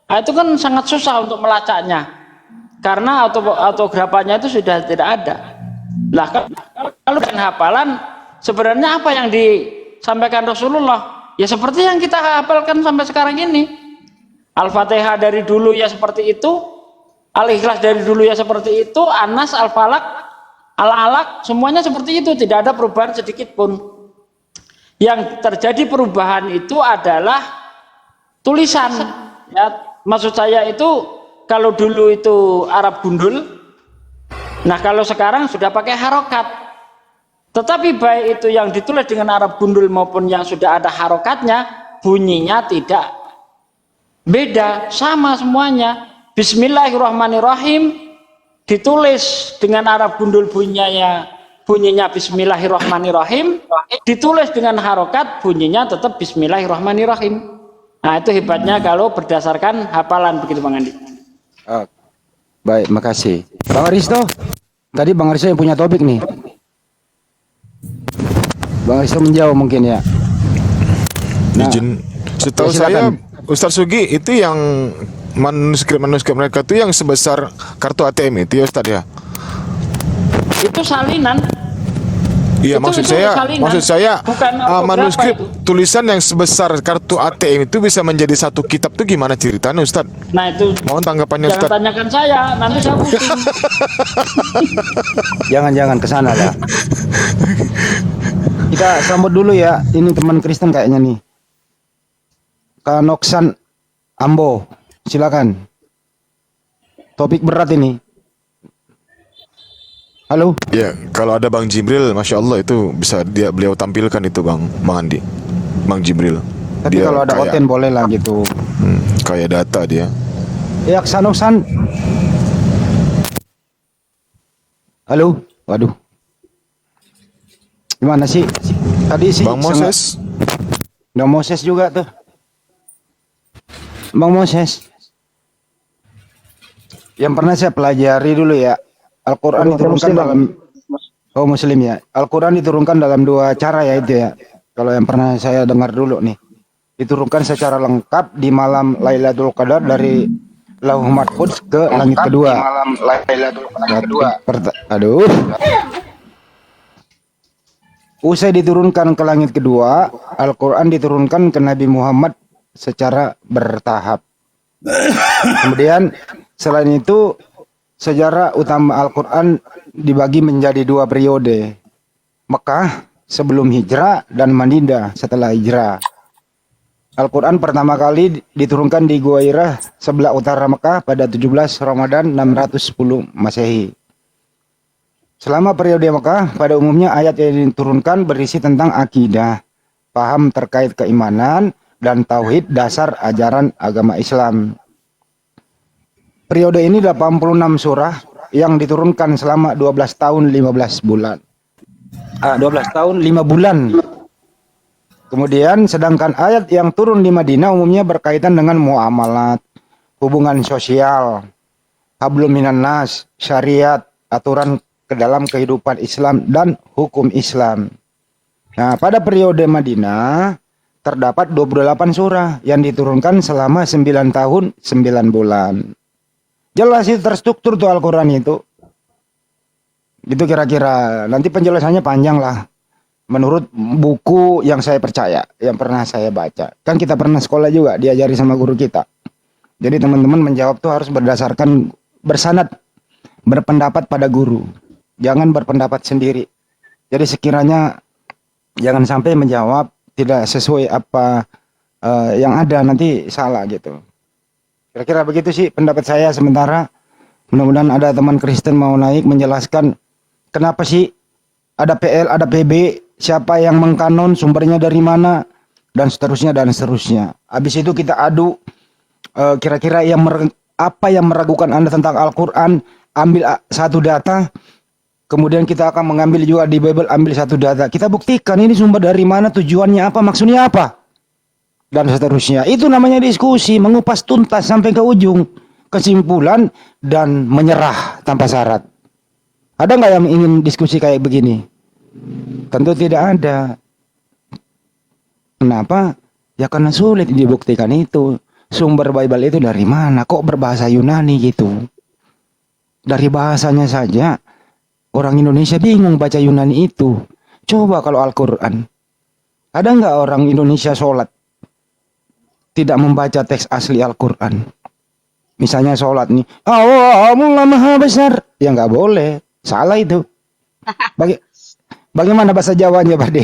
Nah, itu kan sangat susah untuk melacaknya. karena autografannya itu sudah tidak ada. Lah kalau dengan hafalan sebenarnya apa yang disampaikan Rasulullah? Ya seperti yang kita hafalkan sampai sekarang ini. Al-Fatihah dari dulu ya seperti itu, Al-Ikhlas dari dulu ya seperti itu, An-Nas, Al-Falaq, Al-Alaq, semuanya seperti itu, tidak ada perubahan sedikit pun. Yang terjadi perubahan itu adalah tulisan. Ya, maksud saya itu kalau dulu itu Arab gundul, nah kalau sekarang sudah pakai harokat. Tetapi baik itu yang ditulis dengan Arab gundul maupun yang sudah ada harokatnya, bunyinya tidak beda, sama semuanya. Bismillahirrahmanirrahim ditulis dengan Arab gundul bunyinya Bismillahirrahmanirrahim, ditulis dengan harokat bunyinya tetap Bismillahirrahmanirrahim. Nah itu hebatnya kalau berdasarkan hafalan, begitu Bang Andi. Oh, baik, makasih. Bang Aristo, tadi Bang Aristo yang punya topik nih. Bang Aristo menjawab mungkin ya. Nah, Izin, setahu ya, saya silakan. Ustaz Sugi itu yang manuskrip mereka itu yang sebesar kartu ATM itu ya Ustaz ya? Itu salinan. Iya, Itu salinan. maksud saya Bukan autograf manuskrip itu. tulisan yang sebesar kartu ATM itu bisa menjadi satu kitab tuh gimana ceritanya Ustaz? Nah itu Mohon tanggapannya jangan Ustaz. tanyakan saya, nanti saya pusing. Jangan ke sana lah. Kita sambut dulu ya. Ini teman Kristen kayaknya nih. Kak Noksan Ambo, silakan. Topik berat ini. Halo. Ya, kalau ada Bang Jibril, masya Allah itu bisa beliau tampilkan itu Bang Andi, Bang Jibril. Tapi Dia kalau ada kayak- Oten boleh lah gitu. kayak data dia. Ya, Noksan. Halo. Waduh. Gimana sih? Tadi sih Bang Moses. Bang Moses juga tuh. Bang Moses. Yang pernah saya pelajari dulu ya. Al-Quran diturunkan dalam Muslim ya. Al-Quran diturunkan dalam dua cara ya itu ya. Kalau yang pernah saya dengar dulu nih. Diturunkan secara lengkap di malam Lailatul Qadar dari Lauh Mahfuz ke langit kedua. Di malam Lailatul Qadar kedua. Aduh. Usai diturunkan ke langit kedua, Al-Quran diturunkan ke Nabi Muhammad secara bertahap. Kemudian selain itu sejarah utama Al-Quran dibagi menjadi dua periode. Mekah sebelum hijrah dan Madinah setelah hijrah. Al-Quran pertama kali diturunkan di Gua Hira sebelah utara Mekah pada 17 Ramadan 610 Masehi. Selama periode Mekah, pada umumnya ayat yang diturunkan berisi tentang akidah, paham terkait keimanan, dan tauhid dasar ajaran agama Islam. Periode ini 86 surah yang diturunkan selama 12 tahun 15 bulan. 12 tahun 5 bulan. Kemudian sedangkan ayat yang turun di Madinah umumnya berkaitan dengan muamalat, hubungan sosial, hablum minan nas, syariat, aturan ke dalam kehidupan Islam dan hukum Islam. Nah, pada periode Madinah terdapat 28 surah yang diturunkan selama 9 tahun 9 bulan. Jelas itu terstruktur tuh Al-Quran itu. Gitu kira-kira. Nanti penjelasannya panjang lah. Menurut buku yang saya percaya, yang pernah saya baca. Kan kita pernah sekolah juga, diajari sama guru kita. Jadi teman-teman menjawab tuh harus berdasarkan bersanad, berpendapat pada guru. Jangan berpendapat sendiri. Jadi sekiranya jangan sampai menjawab tidak sesuai apa yang ada, nanti salah gitu. Kira-kira begitu sih pendapat saya sementara. Mudah-mudahan ada teman Kristen mau naik menjelaskan kenapa sih ada PL, ada PB, siapa yang mengkanon, sumbernya dari mana, dan seterusnya dan seterusnya. Habis itu kita adu kira-kira apa yang meragukan Anda tentang Al-Quran, ambil satu data, kemudian kita akan mengambil juga di Bible, ambil satu data. Kita buktikan ini sumber dari mana, tujuannya apa, maksudnya apa, dan seterusnya. Itu namanya diskusi, mengupas tuntas sampai ke ujung, kesimpulan, dan menyerah tanpa syarat. Ada nggak yang ingin diskusi kayak begini? Tentu tidak ada. Kenapa? Ya karena sulit dibuktikan itu. Sumber Bible itu dari mana? Kok berbahasa Yunani gitu? Dari bahasanya saja orang Indonesia bingung baca Yunani itu. Coba kalau Al-Quran. Ada nggak orang Indonesia sholat tidak membaca teks asli Al-Quran? Misalnya sholat nih, Allah Maha Besar. Ya nggak boleh. Salah itu. Bagaimana bahasa Jawanya, Pak De?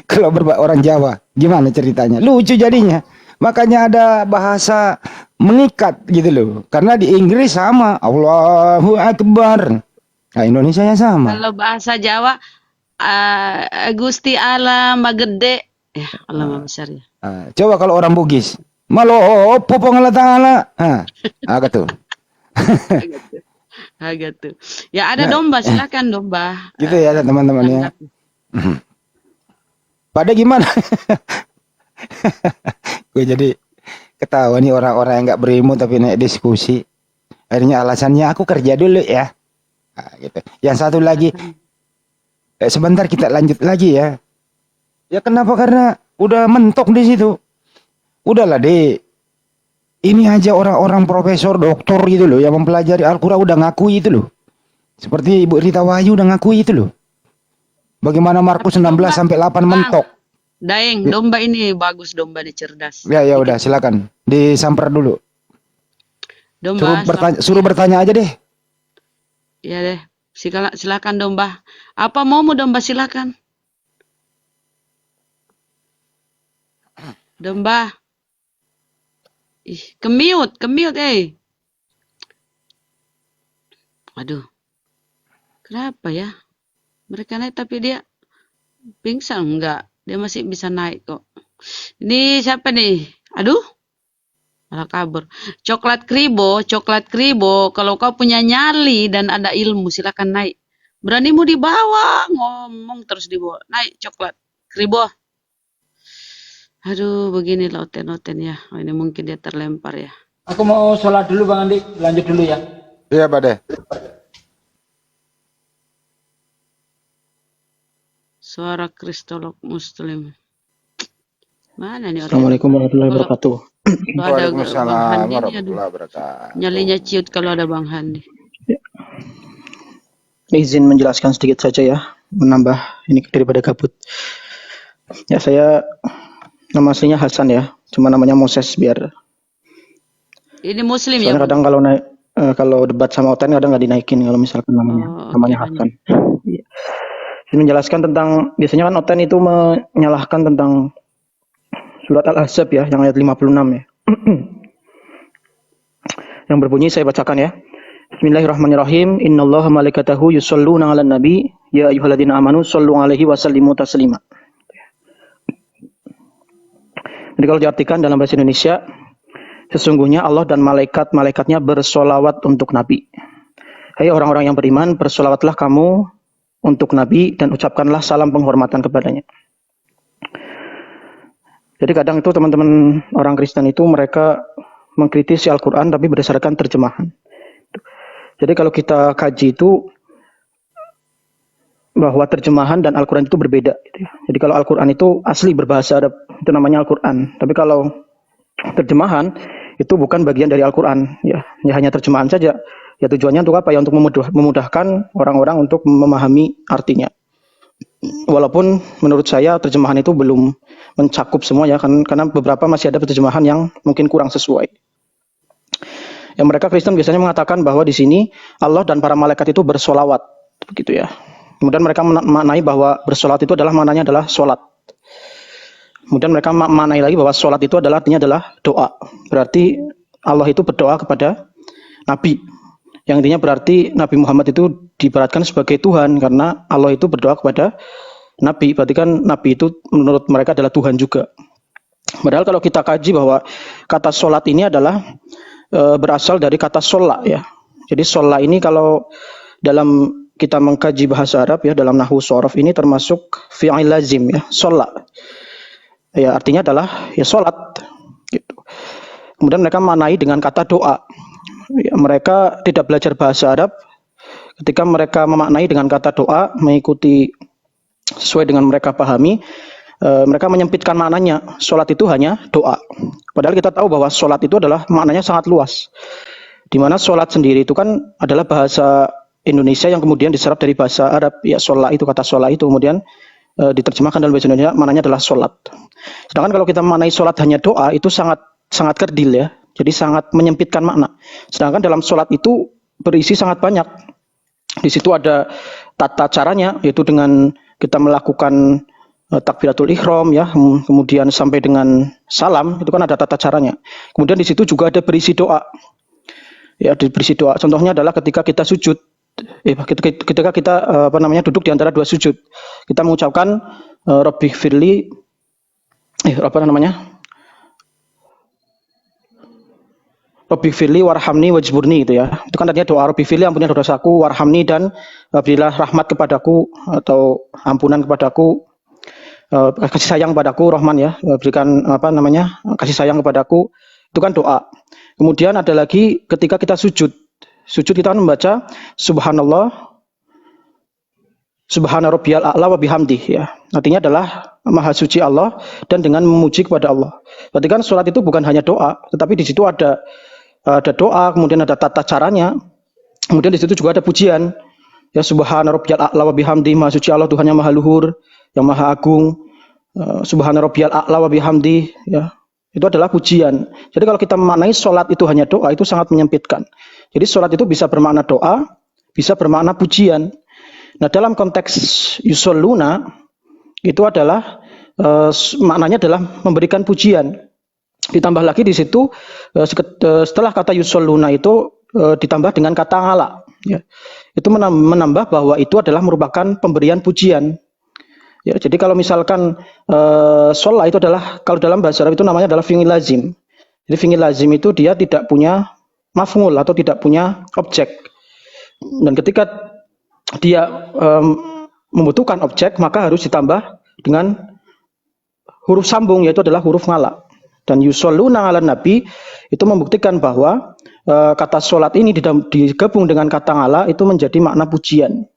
Kalau orang Jawa, gimana ceritanya? Lucu jadinya. Makanya ada bahasa mengikat gitu loh. Karena di Inggris sama, Allahu Akbar. Nah, Indonesia ya sama. Kalau bahasa Jawa, Gusti Allah Magede. Ya, Allah Maha Besar ya. Coba kalau orang Bugis, Malo popong Allah Ta'ala. Agak tuh. Agak tuh. Ya ada domba, silakan domba. Gitu ya teman-teman ya. Pada gimana? Gue jadi ketawa nih orang-orang yang nggak berilmu tapi naik diskusi. Akhirnya alasannya aku kerja dulu ya. Gitu. Yang satu lagi, sebentar kita lanjut lagi ya. Ya kenapa? Karena udah mentok di situ. Udahlah deh. Ini aja orang-orang profesor, doktor gitu loh yang mempelajari Al-Quran udah ngakui itu loh. Seperti Ibu Rita Wahyu udah ngakui itu loh. Bagaimana Markus 16 sampai 8 mentok. Daeng, domba ini bagus, domba ini cerdas. Ya udah silakan disamper dulu. Domba, Suruh bertanya aja deh. ya deh, silakan domba. Apa mau domba, silakan. Domba. Ih, kemiut, Aduh. Kenapa ya? Mereka naik tapi dia pingsan enggak? Dia masih bisa naik kok. Ini siapa nih? Aduh. Malah kabur. Coklat kribo. Kalau kau punya nyali dan ada ilmu, silakan naik. Beranimu dibawa, ngomong terus dibawa. Naik coklat kribo. Aduh, begini lauten ya. Oh, ini mungkin dia terlempar ya. Aku mau sholat dulu Bang Andi, lanjut dulu ya. Iya Pak De. Suara kristolog muslim. Mana nih orang? Assalamualaikum warahmatullahi wabarakatuh. Kalau ada Bang Waalaikumsalam Handi nih, aduh. warahmatullahi wabarakatuh. Nyalinya ciut kalau ada Bang Handi. Izin menjelaskan sedikit saja ya, menambah ini daripada gabut. Ya, saya nama aslinya Hasan ya, cuma namanya Moses biar. Ini muslim ya? Soalnya kadang kalau kalau debat sama Oten kadang nggak dinaikin kalau misalkan namanya Hasan. Iya. Ini menjelaskan tentang, biasanya kan Oten itu menyalahkan tentang surat Al-Ahzab ya, yang ayat 56 ya. Yang berbunyi, saya bacakan ya. Bismillahirrahmanirrahim. Innallaha malaikatahu yusholluna 'alan nabi ya ayyuhalladzina amanu shollu 'alaihi wa sallimu taslima. Jadi kalau diartikan dalam bahasa Indonesia, sesungguhnya Allah dan malaikat-malaikatnya bersolawat untuk Nabi. Hai orang-orang yang beriman, bersolawatlah kamu untuk Nabi dan ucapkanlah salam penghormatan kepadanya. Jadi kadang itu teman-teman orang Kristen itu mereka mengkritisi Al-Quran tapi berdasarkan terjemahan. Jadi kalau kita kaji itu bahwa terjemahan dan Al-Quran itu berbeda. Jadi kalau Al-Quran itu asli berbahasa Arab, itu namanya Al-Quran. Tapi kalau terjemahan itu bukan bagian dari Al-Quran. Ya hanya terjemahan saja. Ya tujuannya untuk apa? Ya untuk memudahkan orang-orang untuk memahami artinya. Walaupun menurut saya terjemahan itu belum mencakup semua ya, karena beberapa masih ada terjemahan yang mungkin kurang sesuai. Yang mereka Kristen biasanya mengatakan bahwa di sini Allah dan para malaikat itu bersolawat, begitu ya. Kemudian mereka memaknai bahwa bersolawat itu adalah maknanya adalah sholat. Kemudian mereka memaknai lagi bahwa sholat itu artinya adalah doa. Berarti Allah itu berdoa kepada Nabi. Yang intinya berarti Nabi Muhammad itu diibaratkan sebagai Tuhan karena Allah itu berdoa kepada Nabi. Berarti kan Nabi itu menurut mereka adalah Tuhan juga. Padahal kalau kita kaji bahwa kata sholat ini adalah berasal dari kata sholat ya. Jadi sholat ini kalau dalam kita mengkaji bahasa Arab ya, dalam nahwu shorof ini termasuk fi'il lazim ya, sholat. Ya artinya adalah ya sholat. Gitu. Kemudian mereka maknai dengan kata doa. Ya, mereka tidak belajar bahasa Arab. Ketika mereka memaknai dengan kata doa, mengikuti sesuai dengan mereka pahami, mereka menyempitkan maknanya. Sholat itu hanya doa. Padahal kita tahu bahwa sholat itu adalah maknanya sangat luas. Di mana sholat sendiri itu kan adalah bahasa Indonesia yang kemudian diserap dari bahasa Arab. Ya, sholat itu, kata sholat itu kemudian diterjemahkan dalam bahasa Indonesia, maknanya adalah sholat. Sedangkan kalau kita memaknai sholat hanya doa, itu sangat sangat kerdil ya. Jadi sangat menyempitkan makna. Sedangkan dalam sholat itu berisi sangat banyak. Di situ ada tata caranya, yaitu dengan kita melakukan takbiratul ihram ya, kemudian sampai dengan salam, itu kan ada tata caranya. Kemudian di situ juga ada berisi doa. Ya, berisi doa. Contohnya adalah ketika kita sujud, ketika kita duduk di antara dua sujud, kita mengucapkan Rabbi firli, Rabbi firli warhamni wajburni gitu ya. Itu kan artinya doa Rabbi firli, ampunilah dosaku, warhamni, dan berilah rahmat kepadaku atau ampunan kepadaku, kasih sayang kepadaku, Rahman ya, berikan kasih sayang kepadaku. Itu kan doa. Kemudian ada lagi ketika kita sujud. Sujud kita membaca subhanallah, subhana rabbiyal a'la wa bihamdih ya. Artinya adalah maha suci Allah dan dengan memuji kepada Allah. Berarti kan sholat itu bukan hanya doa, tetapi di situ ada doa, kemudian ada tata caranya. Kemudian di situ juga ada pujian. Ya, subhana rabbiyal a'la wa bihamdih, maha suci Allah Tuhan yang maha luhur, yang maha agung. Subhana rabbiyal a'la wa bihamdih ya. Itu adalah pujian. Jadi kalau kita memaknai sholat itu hanya doa, itu sangat menyempitkan. Jadi sholat itu bisa bermakna doa, bisa bermakna pujian. Nah, dalam konteks yusholluna, itu adalah maknanya adalah memberikan pujian. Ditambah lagi di situ, setelah kata yusholluna itu ditambah dengan kata ngala. Ya. Itu menambah bahwa itu adalah merupakan pemberian pujian. Ya, jadi kalau misalkan sholat itu adalah, kalau dalam bahasa Arab itu namanya adalah fi'il lazim. Jadi fi'il lazim itu dia tidak punya maf'ul atau tidak punya objek. Dan ketika dia membutuhkan objek, maka harus ditambah dengan huruf sambung, yaitu adalah huruf ngala. Dan yusholluna ala nabi itu membuktikan bahwa kata sholat ini digabung dengan kata ngala itu menjadi makna pujian.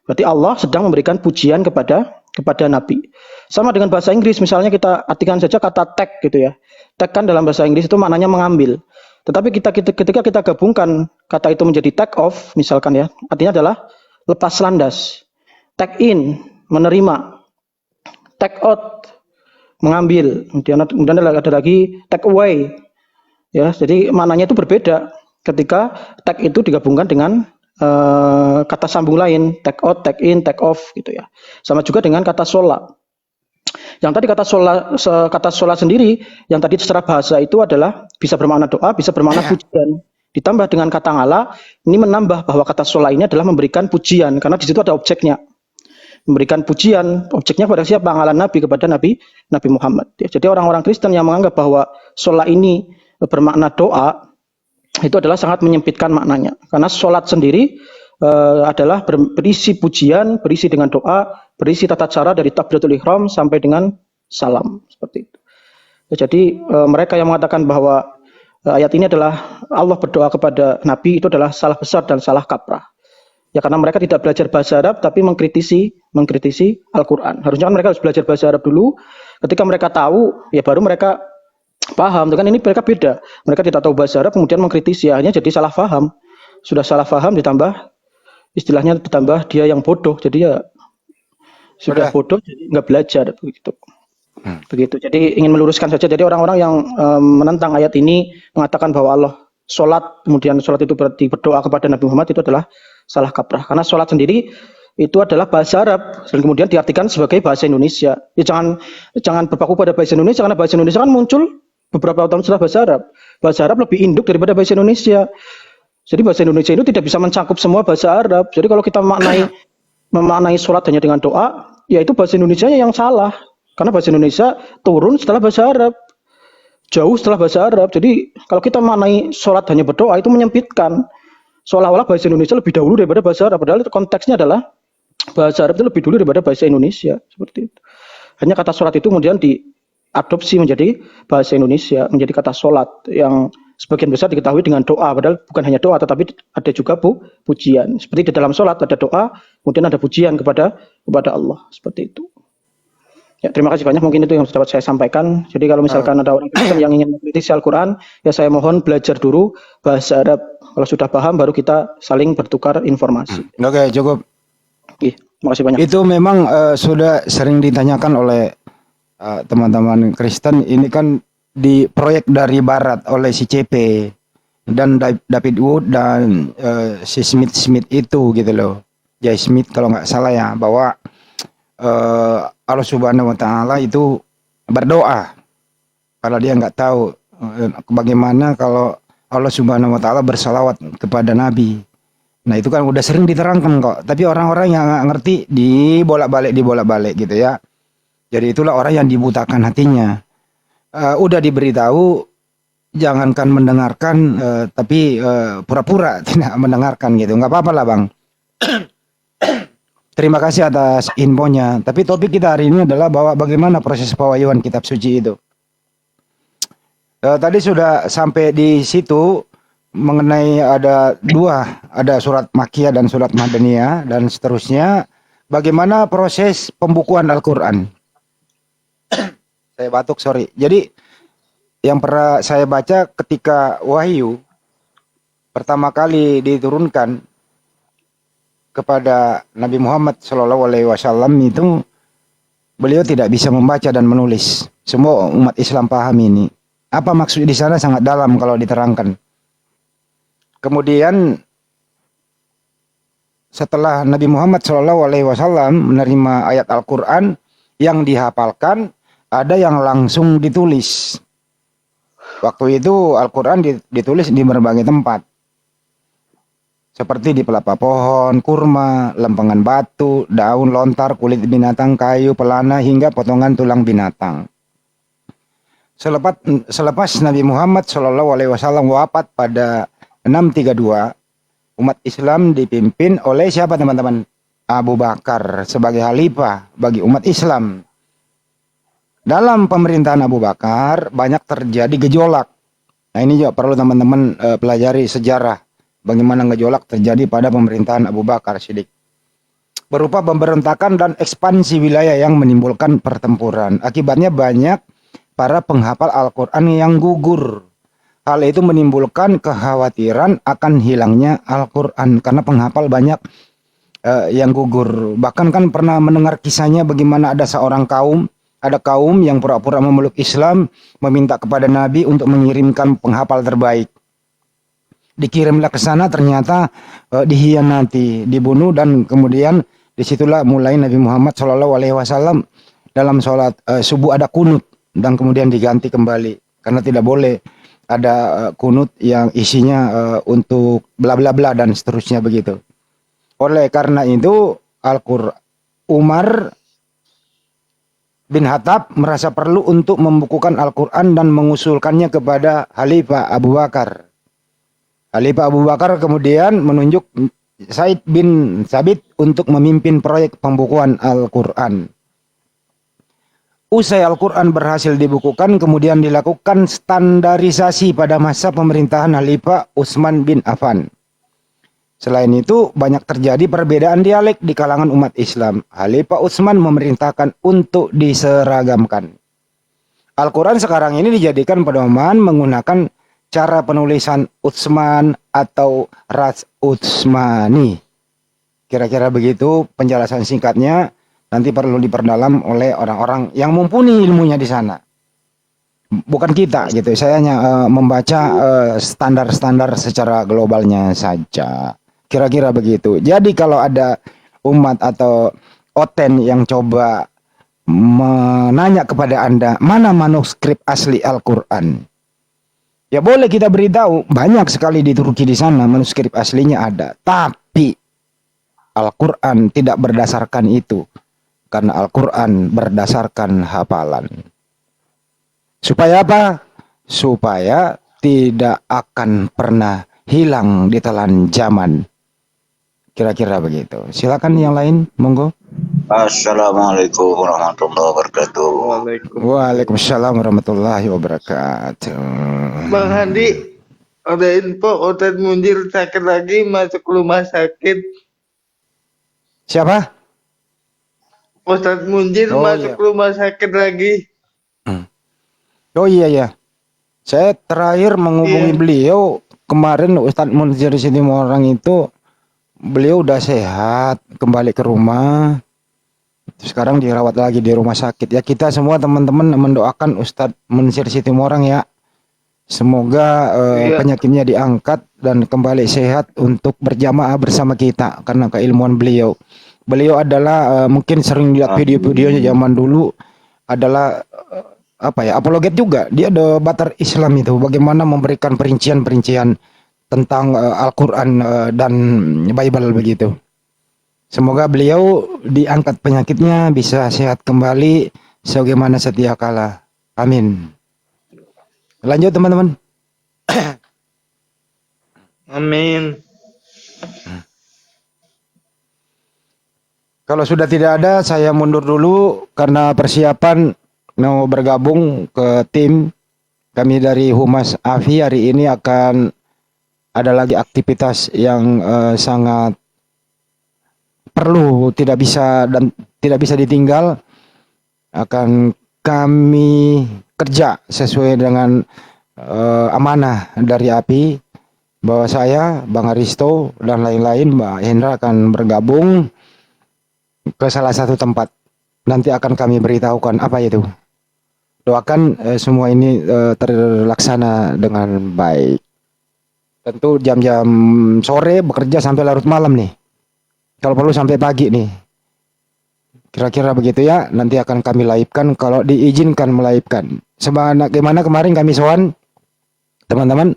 Berarti Allah sedang memberikan pujian kepada Nabi. Sama dengan bahasa Inggris, misalnya kita artikan saja kata take gitu ya. Take kan dalam bahasa Inggris itu maknanya mengambil. Tetapi ketika kita gabungkan kata itu menjadi take off, misalkan ya, artinya adalah lepas landas. Take in, menerima. Take out, mengambil. Kemudian ada lagi take away. Ya, jadi maknanya itu berbeda ketika take itu digabungkan dengan kata sambung lain, take out, take in, take off gitu ya. Sama juga dengan kata sholat. Yang tadi kata sholat sendiri, yang tadi secara bahasa itu adalah bisa bermakna doa, bisa bermakna pujian. Ditambah dengan kata ngala, ini menambah bahwa kata sholat ini adalah memberikan pujian, karena di situ ada objeknya. Memberikan pujian, objeknya kepada siapa? Ngala Nabi, kepada Nabi Muhammad. Ya, jadi orang-orang Kristen yang menganggap bahwa sholat ini bermakna doa, itu adalah sangat menyempitkan maknanya. Karena sholat sendiri adalah berisi pujian, berisi dengan doa, berisi tata cara dari takbiratul ihram sampai dengan salam. Seperti itu. Ya, jadi mereka yang mengatakan bahwa ayat ini adalah Allah berdoa kepada Nabi, itu adalah salah besar dan salah kaprah. Ya, karena mereka tidak belajar bahasa Arab, tapi mengkritisi Al-Quran. Harusnya kan mereka harus belajar bahasa Arab dulu. Ketika mereka tahu, ya baru mereka paham. Kan ini mereka beda. Mereka tidak tahu bahasa Arab, kemudian mengkritisi, akhirnya jadi salah paham. Sudah salah paham ditambah, istilahnya ditambah dia yang bodoh. Jadi ya sudah bodoh, jadi nggak belajar begitu. Begitu. Jadi ingin meluruskan saja. Jadi orang-orang yang menentang ayat ini mengatakan bahwa Allah sholat, kemudian sholat itu berarti berdoa kepada Nabi Muhammad, itu adalah salah kaprah. Karena sholat sendiri itu adalah bahasa Arab dan kemudian diartikan sebagai bahasa Indonesia. Ya jangan berpaku pada bahasa Indonesia, karena bahasa Indonesia kan muncul beberapa tahun setelah bahasa Arab. Bahasa Arab lebih induk daripada bahasa Indonesia. Jadi bahasa Indonesia itu tidak bisa mencakup semua bahasa Arab. Jadi kalau kita memaknai sholat hanya dengan doa, ya itu bahasa Indonesia yang salah. Karena bahasa Indonesia turun setelah bahasa Arab. Jauh setelah bahasa Arab. Jadi kalau kita memaknai sholat hanya berdoa, itu menyempitkan. Seolah-olah bahasa Indonesia lebih dahulu daripada bahasa Arab. Padahal konteksnya adalah bahasa Arab itu lebih dulu daripada bahasa Indonesia. Seperti itu. Hanya kata sholat itu kemudian diadopsi menjadi bahasa Indonesia, menjadi kata sholat yang sebagian besar diketahui dengan doa. Padahal bukan hanya doa, tetapi ada juga pujian. Seperti di dalam sholat ada doa, kemudian ada pujian kepada Allah. Seperti itu. Ya, terima kasih banyak. Mungkin itu yang dapat saya sampaikan. Jadi kalau misalkan ada orang Kristen yang ingin mengkritisi Al-Quran, ya saya mohon belajar dulu bahasa Arab. Kalau sudah paham, baru kita saling bertukar informasi. Oke, cukup. Terima kasih banyak. Itu memang sudah sering ditanyakan oleh teman-teman Kristen. Ini kan di proyek dari Barat oleh si CP dan David Wood dan si Smith itu gitu loh. Jay Smith kalau nggak salah ya, bahwa Allah Subhanahu wa Ta'ala itu berdoa, kalau dia nggak tahu bagaimana kalau Allah Subhanahu wa Ta'ala bersalawat kepada Nabi. Nah itu kan udah sering diterangkan kok, tapi orang-orang yang nggak ngerti dibolak-balik gitu ya. Jadi itulah orang yang dibutakan hatinya. Udah diberitahu, jangankan mendengarkan, tapi pura-pura tidak mendengarkan gitu. Nggak apa-apa lah bang. Terima kasih atas infonya. Tapi topik kita hari ini adalah bahwa bagaimana proses pewahyuan kitab suci itu. Tadi sudah sampai di situ mengenai ada surat Makkiyah dan surat Madaniyah dan seterusnya. Bagaimana proses pembukuan Al-Quran? Saya batuk, sorry. Jadi yang pernah saya baca ketika wahyu pertama kali diturunkan kepada Nabi Muhammad SAW itu, beliau tidak bisa membaca dan menulis. Semua umat Islam paham ini. Apa maksud di sana sangat dalam kalau diterangkan. Kemudian setelah Nabi Muhammad SAW menerima ayat Al-Quran yang dihafalkan, ada yang langsung ditulis. Waktu itu Al-Quran ditulis di berbagai tempat. Seperti di pelapa pohon, kurma, lempengan batu, daun lontar, kulit binatang, kayu, pelana, hingga potongan tulang binatang. Selepas Nabi Muhammad SAW wafat pada 632, umat Islam dipimpin oleh siapa teman-teman? Abu Bakar sebagai khalifah bagi umat Islam. Dalam pemerintahan Abu Bakar banyak terjadi gejolak. Nah ini juga perlu teman-teman pelajari sejarah. Bagaimana gejolak terjadi pada pemerintahan Abu Bakar Siddiq. Berupa pemberontakan dan ekspansi wilayah yang menimbulkan pertempuran. Akibatnya banyak para penghafal Al-Quran yang gugur. Hal itu menimbulkan kekhawatiran akan hilangnya Al-Quran. Karena penghafal banyak yang gugur. Bahkan kan pernah mendengar kisahnya bagaimana ada kaum yang pura-pura memeluk Islam, meminta kepada Nabi untuk mengirimkan penghafal terbaik. Dikirimlah ke sana, ternyata dihianati, dibunuh, dan kemudian disitulah mulai Nabi Muhammad SAW dalam sholat subuh ada kunut dan kemudian diganti kembali karena tidak boleh ada kunut yang isinya untuk bla bla bla dan seterusnya begitu. Oleh karena itu Umar bin Khattab merasa perlu untuk membukukan Al-Quran dan mengusulkannya kepada Khalifah Abu Bakar. Khalifah Abu Bakar kemudian menunjuk Said bin Sabit untuk memimpin proyek pembukuan Al-Quran. Usai Al-Quran berhasil dibukukan, kemudian dilakukan standarisasi pada masa pemerintahan Khalifah Utsman bin Affan. Selain itu, banyak terjadi perbedaan dialek di kalangan umat Islam. Khalifah Utsman memerintahkan untuk diseragamkan. Al-Quran sekarang ini dijadikan pedoman menggunakan cara penulisan Utsman atau Ras Utsmani. Kira-kira begitu penjelasan singkatnya. Nanti perlu diperdalam oleh orang-orang yang mumpuni ilmunya di sana. Bukan kita gitu. Saya hanya membaca standar-standar secara globalnya saja. Kira-kira begitu. Jadi kalau ada umat atau oten yang coba menanya kepada Anda, mana manuskrip asli Al-Quran? Ya boleh kita beritahu, banyak sekali di Turki di sana manuskrip aslinya ada. Tapi Al-Quran tidak berdasarkan itu. Karena Al-Quran berdasarkan hafalan. Supaya apa? Supaya tidak akan pernah hilang di telan zaman. Kira-kira begitu. Silakan yang lain, monggo. Assalamualaikum warahmatullahi wabarakatuh. Waalaikumsalam warahmatullahi wabarakatuh. Bang Handi, ada info Otet Munjir sakit lagi masuk rumah sakit. Siapa? Ustadz Munjir Oh masuk iya. rumah sakit lagi. Oh iya ya. Saya terakhir menghubungi Iya. beliau kemarin Ustadz Munzir Sitimorang itu, beliau udah sehat, kembali ke rumah. Sekarang dirawat lagi di rumah sakit. Ya kita semua teman-teman mendoakan Ustadz Munzir Sitimorang ya. Semoga Iya. penyakitnya diangkat dan kembali sehat untuk berjamaah bersama kita karena keilmuan beliau. Beliau adalah mungkin sering lihat video-videonya zaman dulu, adalah apa ya, apologet juga. Dia debater Islam itu, bagaimana memberikan perincian-perincian tentang Al-Quran dan Bible begitu. Semoga beliau diangkat penyakitnya, bisa sehat kembali sebagaimana setia kala. Amin. Lanjut teman-teman. Amin. Kalau sudah tidak ada, saya mundur dulu karena persiapan mau bergabung ke tim. Kami dari Humas AFI hari ini akan ada lagi aktivitas yang sangat perlu, tidak bisa ditinggal. Akan kami kerja sesuai dengan amanah dari API, bahwa saya, Bang Aristo dan lain-lain, Mbak Hendra akan bergabung ke salah satu tempat. Nanti akan kami beritahukan apa itu. Doakan semua ini terlaksana dengan baik. Tentu jam-jam sore bekerja sampai larut malam nih. Kalau perlu sampai pagi nih. Kira-kira begitu ya. Nanti akan kami live-kan kalau diizinkan melive-kan. Sebagaimana kemarin kami sowan teman-teman,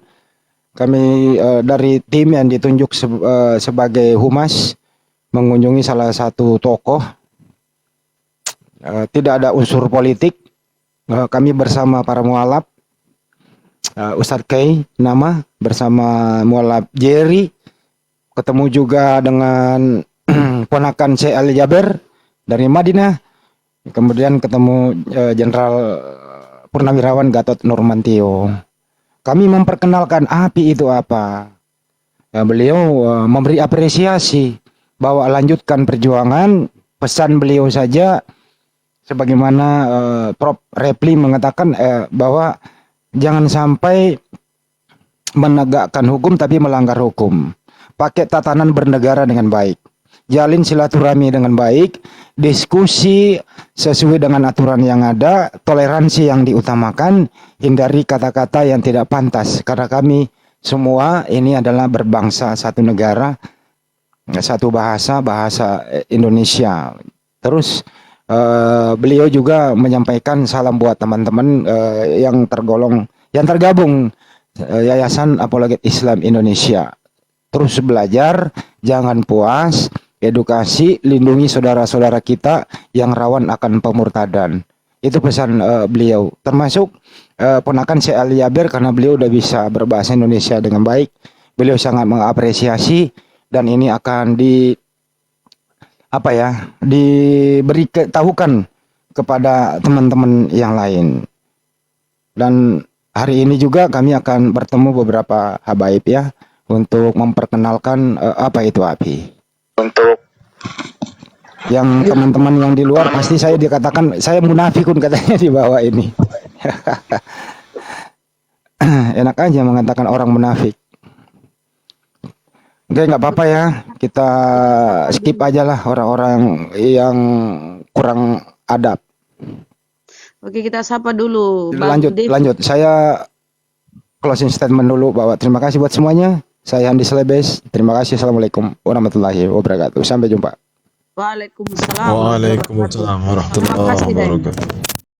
kami dari tim yang ditunjuk sebagai humas mengunjungi salah satu tokoh. Tidak ada unsur politik. Kami bersama para mualaf, Ustadz Kay Nama bersama mualaf Jerry, ketemu juga dengan ponakan Syekh Ali Jaber dari Madinah, kemudian ketemu Jenderal Purnawirawan Gatot Nurmantio. Kami memperkenalkan API itu apa. Ya, beliau memberi apresiasi bahwa lanjutkan perjuangan. Pesan beliau saja sebagaimana Prof. Repli mengatakan bahwa jangan sampai menegakkan hukum tapi melanggar hukum. Pakai tatanan bernegara dengan baik. Jalin silaturahmi dengan baik, diskusi sesuai dengan aturan yang ada, toleransi yang diutamakan, hindari kata-kata yang tidak pantas. Karena kami semua ini adalah berbangsa satu negara, satu bahasa Indonesia. Terus beliau juga menyampaikan salam buat teman-teman yang tergabung Yayasan Apologet Islam Indonesia. Terus belajar, jangan puas, edukasi, lindungi saudara-saudara kita yang rawan akan pemurtadan. Itu pesan beliau. Termasuk ponakan Syekh Ali Jaber, karena beliau udah bisa berbahasa Indonesia dengan baik. Beliau sangat mengapresiasi dan ini akan diberitahukan kepada teman-teman yang lain. Dan hari ini juga kami akan bertemu beberapa habaib ya, untuk memperkenalkan apa itu API. Untuk yang teman-teman yang di luar pasti saya dikatakan saya munafikun katanya di bawah ini. Enak aja mengatakan orang munafik. Oke, nggak apa-apa ya, kita skip aja lah orang-orang yang kurang adab. Oke, kita sapa dulu Bang Dev. Lanjut. Saya closing statement dulu bahwa terima kasih buat semuanya. Saya Andi Selebes. Terima kasih. Assalamualaikum warahmatullahi wabarakatuh. Sampai jumpa. Waalaikumsalam. Waalaikumsalam warahmatullahi Terima kasih, Dan. wabarakatuh.